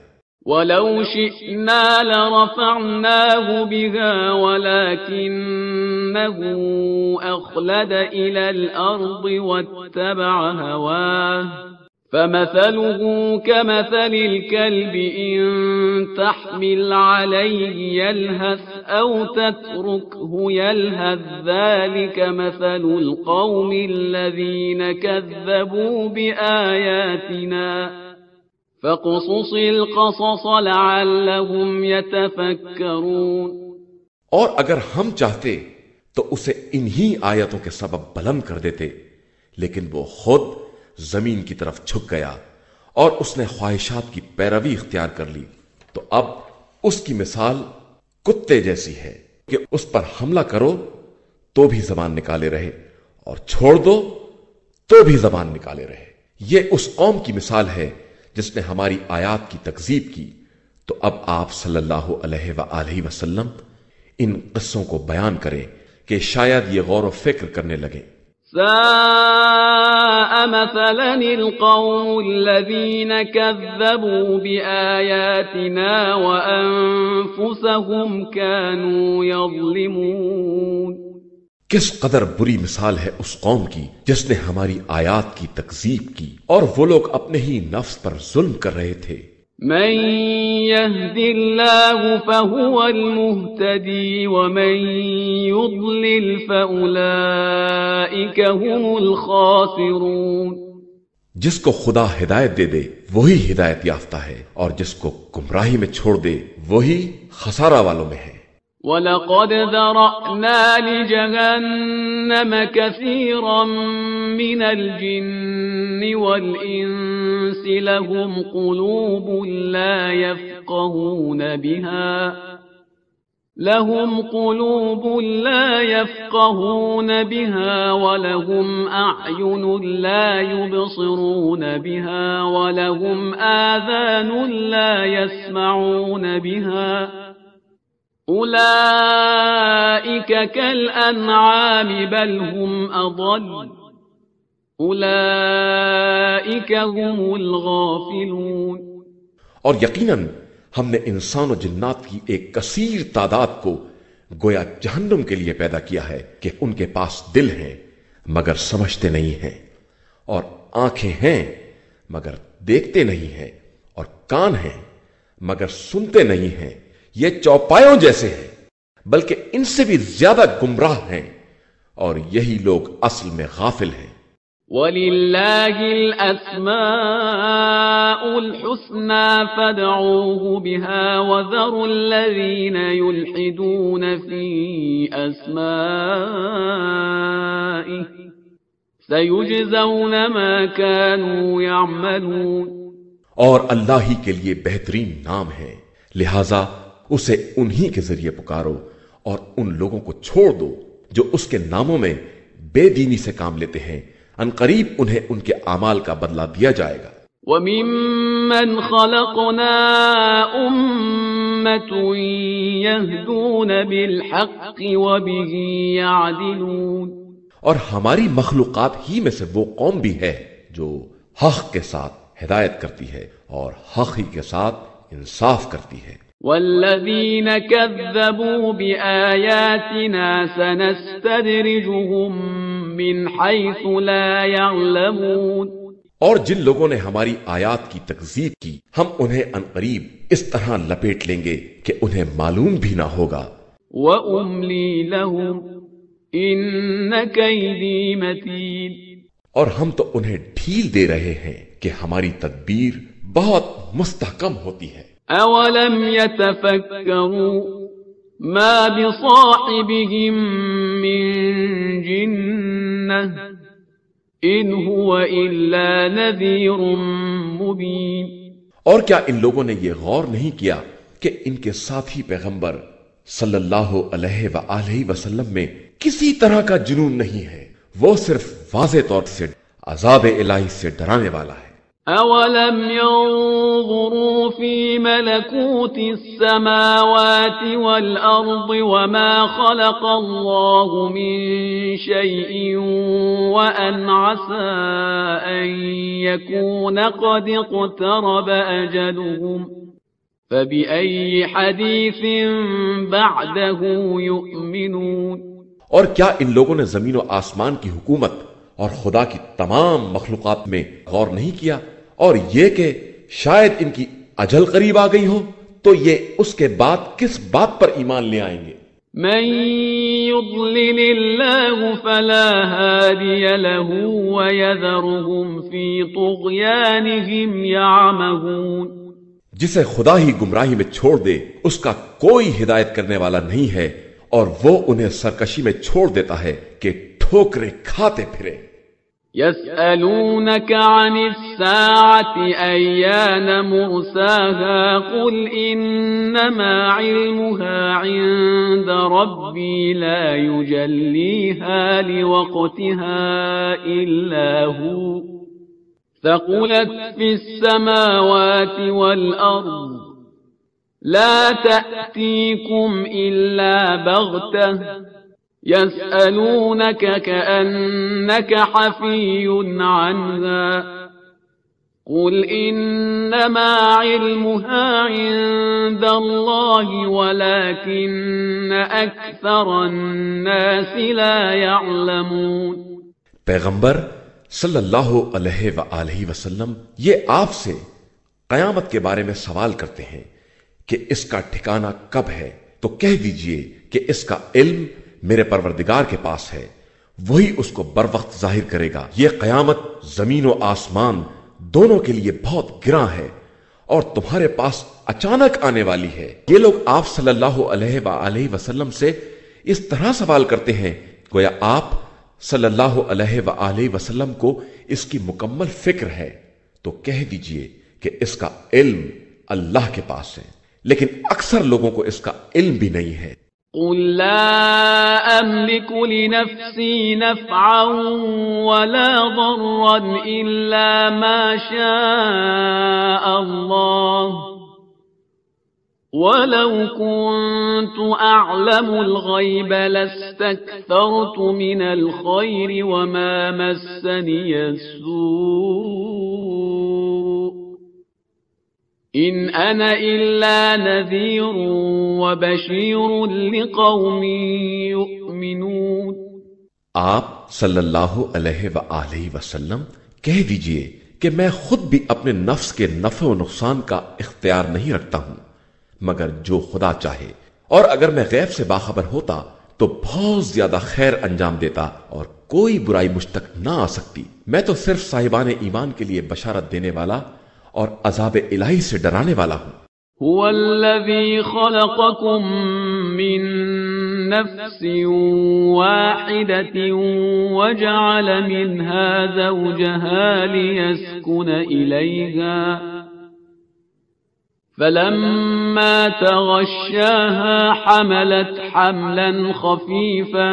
وَلَوْ شِئْنَا لَرَفَعْنَاهُ بِهَا وَلَكِنَّهُ أَخْلَدَ إِلَى الْأَرْضِ وَاتَّبَعَ هَوَاهُ فمثله كمثل الكلب إن تحمل عليه يلهث أو تتركه يلهث ذلك مثل القوم الذين كذبوا بآياتنا فقصص القصص لعلهم يتفكرون۔ اور اگر ہم چاہتے تو اسے انہی آیتوں کے سبب بلند کر دیتے، لیکن وہ خود زمین کی طرف جھک گیا اور اس نے خواہشات کی پیروی اختیار کر لی، تو اب اس کی مثال کتے جیسی ہے کہ اس پر حملہ کرو تو بھی زبان نکالے رہے اور چھوڑ دو تو بھی زبان نکالے رہے۔ یہ اس قوم کی مثال ہے جس نے ہماری آیات کی تکذیب کی۔ تو اب آپ صلی اللہ علیہ وآلہ وسلم ان قصوں کو بیان کریں کہ شاید یہ غور و فکر کرنے لگیں۔ ساء مثلا القوم الذين كذبوا بآياتنا وأنفسهم كانوا يظلمون۔ کس قدر بری مثال ہے اس قوم کی جس نے ہماری آیات کی تکذیب کی اور وہ لوگ اپنے ہی نفس پر ظلم کر رہے تھے۔ من يهد الله فهو المهتدي ومن يضلل فأولئك هم الخاسرون۔ جس کو خدا ہدایت دے دے وہی ہدایت یافتہ ہے، اور جس کو گمراہی میں چھوڑ دے وہی خسارہ والوں میں ہے۔ وَلَقَدْ ذَرَأْنَا لِجَهَنَّمَ كَثِيرًا مِنَ الْجِنِّ وَالْإِنسِ لَهُمْ قُلُوبٌ لَا يَفْقَهُونَ بِهَا وَلَهُمْ أَعْيُنٌ لَا يُبْصِرُونَ بِهَا وَلَهُمْ آذَانٌ لَا يَسْمَعُونَ بِهَا أولئك كالأنعام بل هم أضل أولئك هم الغافلون۔ اور یقیناً ہم نے انسان و جنات کی ایک کثیر تعداد کو گویا جہنم کے لیے پیدا کیا ہے کہ ان کے پاس دل ہیں مگر سمجھتے نہیں ہیں، اور آنکھیں ہیں مگر دیکھتے نہیں ہیں، اور کان ہیں مگر سنتے نہیں ہیں۔ یہ چوپایوں جیسے ہیں بلکہ ان سے بھی زیادہ گمراہ ہیں، اور یہی لوگ اصل میں غافل ہیں۔ وَلِلَّهِ الْأَسْمَاءُ الْحُسْنَى فَادْعُوهُ بِهَا وَذَرُوا الَّذِينَ يُلْحِدُونَ فِي أَسْمَائِهِ سَيُجْزَوْنَ مَا كَانُوا يَعْمَلُونَ۔ اور اللہ ہی کے لیے بہترین نام ہے، لہذا اسے انہی کے ذریعے پکارو، اور ان لوگوں کو چھوڑ دو جو اس کے ناموں میں بے دینی سے کام لیتے ہیں، ان قریب انہیں ان کے اعمال کا بدلہ دیا جائے گا۔ وَمِمَّنْ خَلَقْنَا أُمَّةٌ يَهْدُونَ بِالْحَقِّ وَبِهِ يَعْدِلُونَ۔ اور ہماری مخلوقات ہی میں سے وہ قوم بھی ہے جو حق کے ساتھ ہدایت کرتی ہے اور حق ہی کے ساتھ انصاف کرتی ہے۔ والذین کذبوا بآیاتنا سنستدرجهم من حیث لا يعلمون۔ اور جن لوگوں نے ہماری آیات کی تکذیب کی ہم انہیں عنقریب اس طرح لپیٹ لیں گے کہ انہیں معلوم بھی نہ ہوگا۔ وَأُمْلِي لَهُمْ إِنَّ كَيْدِي مَتِينٌ۔ اور ہم تو انہیں ڈھیل دے رہے ہیں کہ ہماری تدبیر بہت مستحکم ہوتی ہے۔ أَوَلَمْ يَتَفَكَّرُوا مَا بِصَاحِبِهِم مِّن جِنَّةٍ إِنْ هُوَ إِلَّا نَذِيرٌ مُبِينٌ۔ اور کیا ان لوگوں نے یہ غور نہیں کیا کہ ان کے ساتھی پیغمبر صلی اللہ علیہ وآلہ وسلم میں کسی طرح کا جنون نہیں ہے، وہ صرف واضح طور سے عذاب الہی سے ڈرانے والا ہے۔ أَوَلَمْ يَنظُرُوا فِي مَلَكُوتِ السَّمَاوَاتِ وَالْأَرْضِ وَمَا خَلَقَ اللَّهُ مِن شَيْءٍ وَأَنْ عَسَىٰ أَن يَكُونَ قَدِ اقْتَرَبَ أَجَلُهُمْ فَبِأَيِّ حَدِيثٍ بَعْدَهُ يُؤْمِنُونَ۔ اور کیا ان لوگوں نے زمین و آسمان کی حکومت اور خدا کی تمام مخلوقات میں غور نہیں کیا اور یہ کہ شاید ان کی اجل قریب آ گئی ہو تو یہ اس کے بعد کس بات پر ایمان لے آئیں گے؟ من يضلل الله فلا هادي له ويذرهم في طغيانهم يعمهون. جسے خدا ہی گمراہی میں چھوڑ دے اس کا کوئی ہدایت کرنے والا نہیں ہے اور وہ انہیں سرکشی میں چھوڑ دیتا ہے کہ ٹھوکریں کھاتے پھرے. يسألونك عن الساعة أيان مرساها قل إنما علمها عند ربي لا يجليها لوقتها إلا هو ثقلت في السماوات والأرض لا تأتيكم إلا بغتة يسألونك كأنك حفي عنها قل إنما علمها عند الله ولكن أكثر الناس لا يعلمون. پیغمبر صلی اللہ علیہ وآلہ وسلم یہ آپ سے قیامت کے بارے میں سوال کرتے ہیں کہ اس کا ٹھکانہ کب ہے، تو کہہ دیجئے کہ اس کا علم میرے پروردگار کے پاس ہے، وہی اس کو بر وقت ظاہر کرے گا. یہ قیامت زمین و آسمان دونوں کے لیے بہت گراں ہے اور تمہارے پاس اچانک آنے والی ہے. یہ لوگ آپ صلی اللہ علیہ وآلہ وسلم سے اس طرح سوال کرتے ہیں گویا آپ صلی اللہ علیہ وآلہ وسلم کو اس کی مکمل فکر ہے. تو کہہ دیجئے کہ اس کا علم اللہ کے پاس ہے، لیکن اکثر لوگوں کو اس کا علم بھی نہیں ہے. قل لا أملك لنفسي نفعا ولا ضرا إلا ما شاء الله ولو كنت أعلم الغيب لاستكثرت من الخير وما مسني السوء إن أنا إلا نذير وبشير لقوم يؤمنون. آپ صلی اللہ علیہ وآلہ وسلم کہہ دیجئے کہ میں خود بھی اپنے نفس کے نفع و نقصان کا اختیار نہیں رکھتا ہوں مگر جو خدا چاہے، اور اگر میں غیب سے باخبر ہوتا تو بہت زیادہ خیر انجام دیتا اور کوئی برائی مجھ تک نہ آ سکتی. میں تو صرف صاحبان ایمان کے لیے بشارت دینے والا اور عذاب الہی سے ڈرانے والا ہوں. هو الذي خلقكم من نفس واحدة وجعل منها زوجها ليسكن إليها فلما تغشاها حملت حملا خفيفا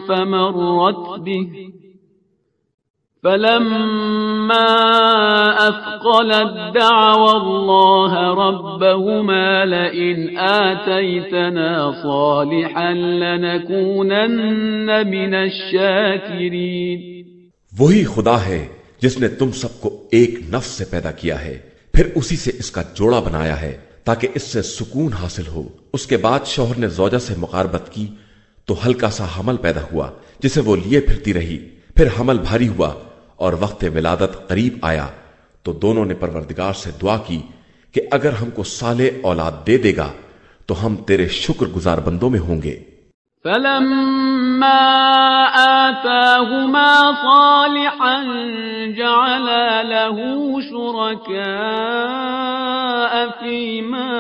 فمرت به فلما أثقلت دعوا الله ربهما لئن آتيتنا صالحا لنكونن من الشاكرين. وہی خدا ہے جس نے تم سب کو ایک نفس سے پیدا کیا ہے، پھر اسی سے اس کا جوڑا بنایا ہے تاکہ اس سے سکون حاصل ہو. اس کے بعد شوہر نے زوجہ سے مقاربت کی تو ہلکا سا حمل پیدا ہوا جسے وہ لیے پھرتی رہی. پھر حمل بھاری ہوا اور وقت ولادت قریب آیا تو دونوں نے پروردگار سے دعا کی کہ اگر ہم کو صالح اولاد دے دے گا تو ہم تیرے شکر گزار بندوں میں ہوں گے. فلما آتاهما صالحا جعلا له شركاء فيما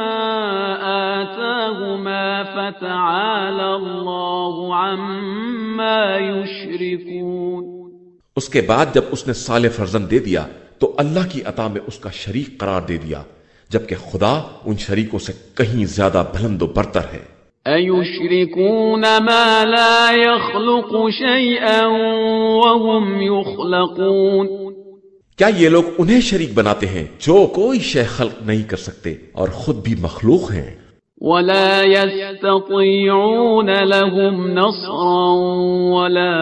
آتاهما فتعالى الله عما يشركون. اس کے بعد جب اس نے صالح فرزند دے دیا تو اللہ کی عطا میں اس کا شریک قرار دے دیا، جبکہ خدا ان شریکوں سے کہیں زیادہ بلند و برتر ہے. أَيُشْرِكُونَ مَا لَا يَخْلُقُ شَيْئًا وَهُمْ يُخْلَقُونَ. کیا یہ لوگ انہیں شریک بناتے ہیں جو کوئی شے خلق نہیں کر سکتے اور خود بھی مخلوق ہیں؟ وَلَا يَسْتَطِيعُونَ لَهُمْ نَصْرًا وَلَا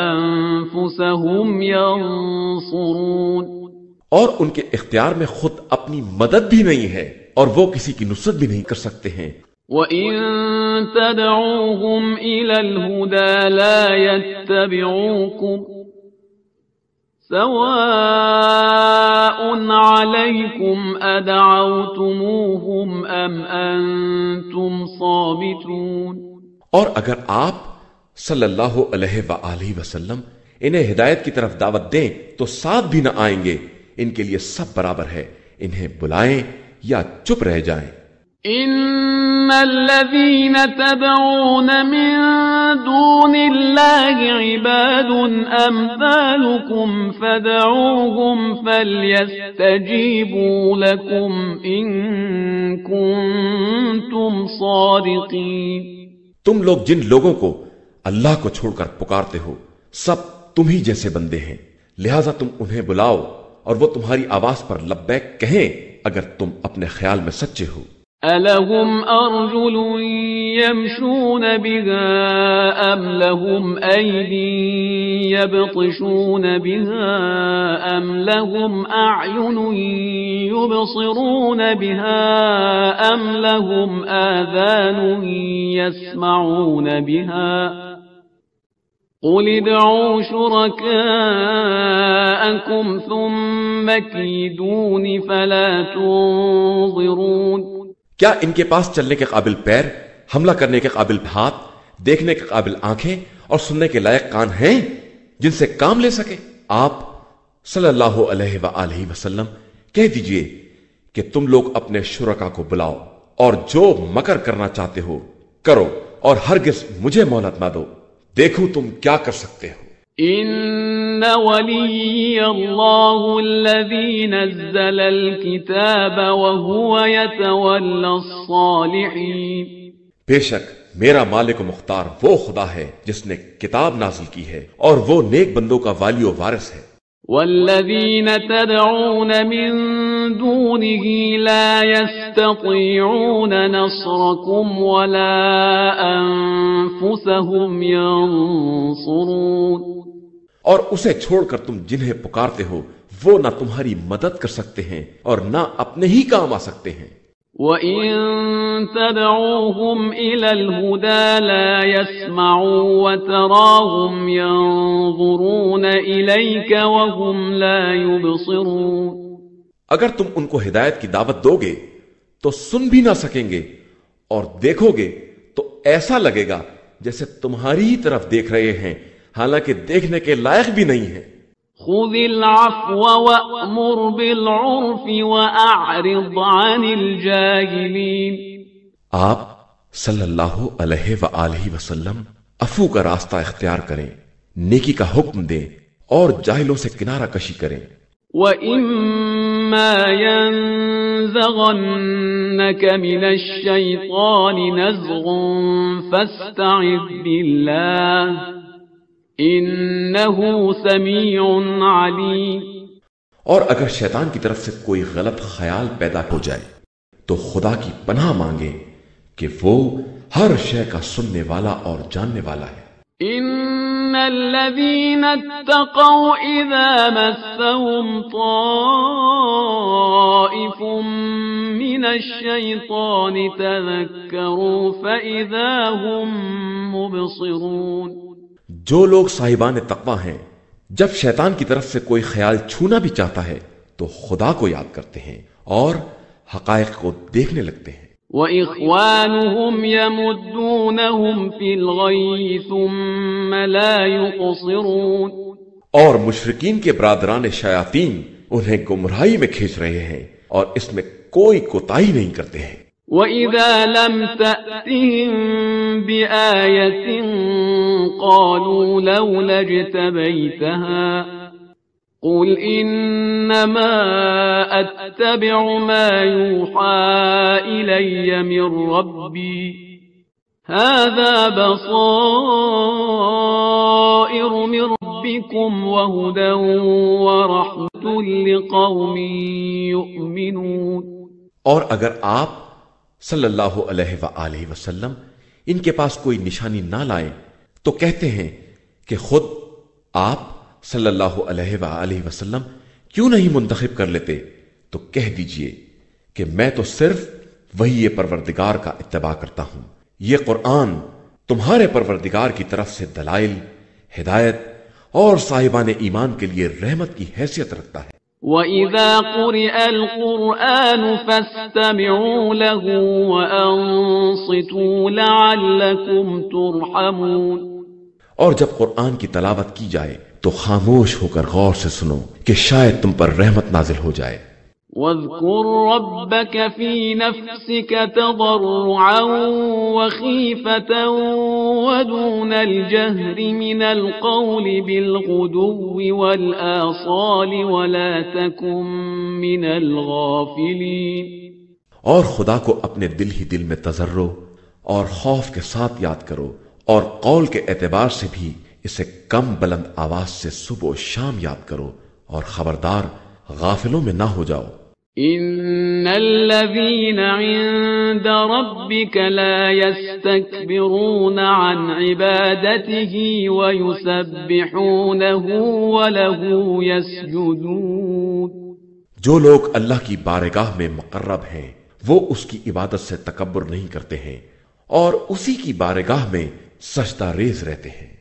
أَنفُسَهُمْ يَنصُرُونَ. اور ان کے اختیار میں خود اپنی مدد بھی نہیں ہے اور وہ کسی کی نصرت بھی نہیں کر سکتے ہیں. وَإِن تَدْعُوهُمْ إِلَى الْهُدَى لَا يَتَّبِعُوكُمْ سَوَاءٌ عليكم أدعوتموهم أم أنتم صامتون. اور اگر آپ صلی اللہ علیہ وآلہ وسلم انہیں ہدایت کی طرف دعوت دیں تو ساتھ بھی نہ آئیں گے، ان کے لیے سب برابر ہے، انہیں بلائیں یا چپ رہ جائیں۔ إن الذين تدعون من دون الله عباد أمثالكم فدعوهم فليستجيبوا لكم إن كنتم صادقين۔ تم لوگ جن لوگوں کو اللہ کو چھوڑ کر پکارتے ہو سب تم ہی جیسے بندے ہیں، لہذا تم انہیں بلاؤ اور وہ تمہاری آواز پر لبیک کہیں اگر تم اپنے خیال میں سچے ہو۔ أَلَهُمْ أَرْجُلٌ يَمْشُونَ بِهَا أَمْ لَهُمْ أَيْدٍ يَبْطِشُونَ بِهَا أَمْ لَهُمْ أَعْيُنٌ يُبْصِرُونَ بِهَا أَمْ لَهُمْ آذَانٌ يَسْمَعُونَ بِهَا قُلِ ادْعُوا شُرَكَاءَكُمْ ثُمَّ كِيدُونِ فَلَا تُنظِرُونَ۔ کیا ان کے پاس چلنے کے قابل پیر، حملہ کرنے کے قابل ہاتھ، دیکھنے کے قابل آنکھیں اور سننے کے لائق کان ہیں جن سے کام لے سکے؟ آپ صلی اللہ علیہ وآلہ وسلم کہہ دیجئے کہ تم لوگ اپنے شرکا کو بلاؤ اور جو مکر کرنا چاہتے ہو کرو اور ہرگز مجھے مہلت نہ دو، دیکھو تم کیا کر سکتے ہو۔ إن ولي الله الذي نزل الكتاب وهو يتولى الصالحين۔ بے شک میرا مالک و مختار وہ خدا ہے جس نے کتاب نازل کی ہے اور وہ نیک بندوں کا والی و وارث ہے۔ والذين تدعون من دونه لا يستطيعون نصركم ولا أنفسهم ينصرون۔ اور اسے چھوڑ کر تم جنہیں پکارتے ہو وہ نہ تمہاری مدد کر سکتے ہیں اور نہ اپنے ہی کام آ سکتے ہیں۔ وَإِن تَدْعُوهُمْ إِلَى الْهُدَى لَا يَسْمَعُوا وَتَرَاهُمْ يَنظُرُونَ إِلَيْكَ وَهُمْ لَا يُبْصِرُونَ۔ اگر تم ان کو ہدایت کی دعوت دو گے تو سن بھی نہ سکیں گے اور دیکھو گے تو ایسا لگے گا جیسے تمہاری ہی طرف دیکھ رہے ہیں حالانکہ دیکھنے کے لائق بھی نہیں ہیں۔ خُذِ الْعَفْوَ وَأْمُرْ بِالْعُرْفِ وَأَعْرِضْ عَنِ الْجَاهِلِينَ۔ آپ صلی اللہ علیہ وآلہ وسلم عفو کا راستہ اختیار کریں، نیکی کا حکم دیں اور جاہلوں سے کنارہ کشی کریں۔ وَإِمَّا يَنزَغَنَّكَ مِنَ الشَّيْطَانِ نَزْغٌ فَاسْتَعِذْ بِاللَّهِ إِنَّهُ سَمِيعٌ عَلِيمٌ۔ اور اگر شیطان کی طرف سے کوئی غلط خیال پیدا ہو جائے تو خدا کی پناہ مانگے کہ وہ ہر شے کا سننے والا اور جاننے والا ہے۔ إِنَّ الَّذِينَ اتَّقَوْا إِذَا مَسَّهُمْ طَائِفٌ مِّنَ الشَّيْطَانِ تَذَكَّرُوا فَإِذَا هُمْ مُبْصِرُونَ۔ جو لوگ صاحبان تقوی ہیں جب شیطان کی طرف سے کوئی خیال چھونا بھی چاہتا ہے تو خدا کو یاد کرتے ہیں اور حقائق کو دیکھنے لگتے ہیں۔ وَإِخْوَانُهُمْ يَمُدُّونَهُمْ فِي الْغَيِّ ثُمَّ لَا يُقْصِرُونَ۔ اور مشرکین کے برادران شیاطین انہیں گمراہی میں کھینچ رہے ہیں اور اس میں کوئی کوتاہی نہیں کرتے ہیں۔ وَإِذَا لَمْ تَأْتِهِمْ بِآيَةٍ قَالُوا لَوْلَا اجْتَبَيْتَهَا قُلْ إِنَّمَا أَتَّبِعُ مَا يُوحَى إِلَيَّ مِنْ رَبِّي هَذَا بَصَائِرُ مِنْ رَبِّكُمْ وَهُدًى وَرَحْمَةٌ لِقَوْمٍ يُؤْمِنُونَ۔ اور اگر آپ صلی اللہ علیہ وآلہ وسلم ان کے پاس کوئی نشانی نہ لائیں تو کہتے ہیں کہ خود آپ صلی اللہ علیہ وآلہ وسلم کیوں نہیں منتخب کر لیتے، تو کہہ دیجئے کہ میں تو صرف وحی پروردگار کا اتباع کرتا ہوں، یہ قرآن تمہارے پروردگار کی طرف سے دلائل، ہدایت اور صاحبان ایمان کے لیے رحمت کی حیثیت رکھتا ہے۔ وَإِذَا قُرِئَ الْقُرْآنُ فَاسْتَمِعُوا لَهُ وَأَنصِتُوا لَعَلَّكُمْ تُرْحَمُونَ۔ اور جب قرآن کی تلاوت کی جائے تو خاموش ہو کر غور سے سنو کہ شاید تم پر رحمت نازل ہو جائے۔ وَاذْكُرْ رَبَّكَ فِي نَفْسِكَ تَضَرُّعًا وَخِيفَةً وَدُونَ الْجَهْرِ مِنَ الْقَوْلِ بِالْغُدُوِّ وَالْآصَالِ وَلَا تَكُن مِّنَ الْغَافِلِينَ۔ اور خدا کو اپنے دل ہی دل میں تضرع اور خوف کے ساتھ یاد کرو، اور قول کے اعتبار سے بھی اسے کم بلند آواز سے صبح و شام یاد کرو، اور خبردار غافلوں میں نہ ہو جاؤ۔ ان الذين عند ربك لا يستكبرون عن عبادته ويسبحونه وله يسجدون۔ جو لوگ اللہ کی بارگاہ میں مقرب ہیں وہ اس کی عبادت سے تکبر نہیں کرتے ہیں اور اسی کی بارگاہ میں سجدہ ریز رہتے ہیں۔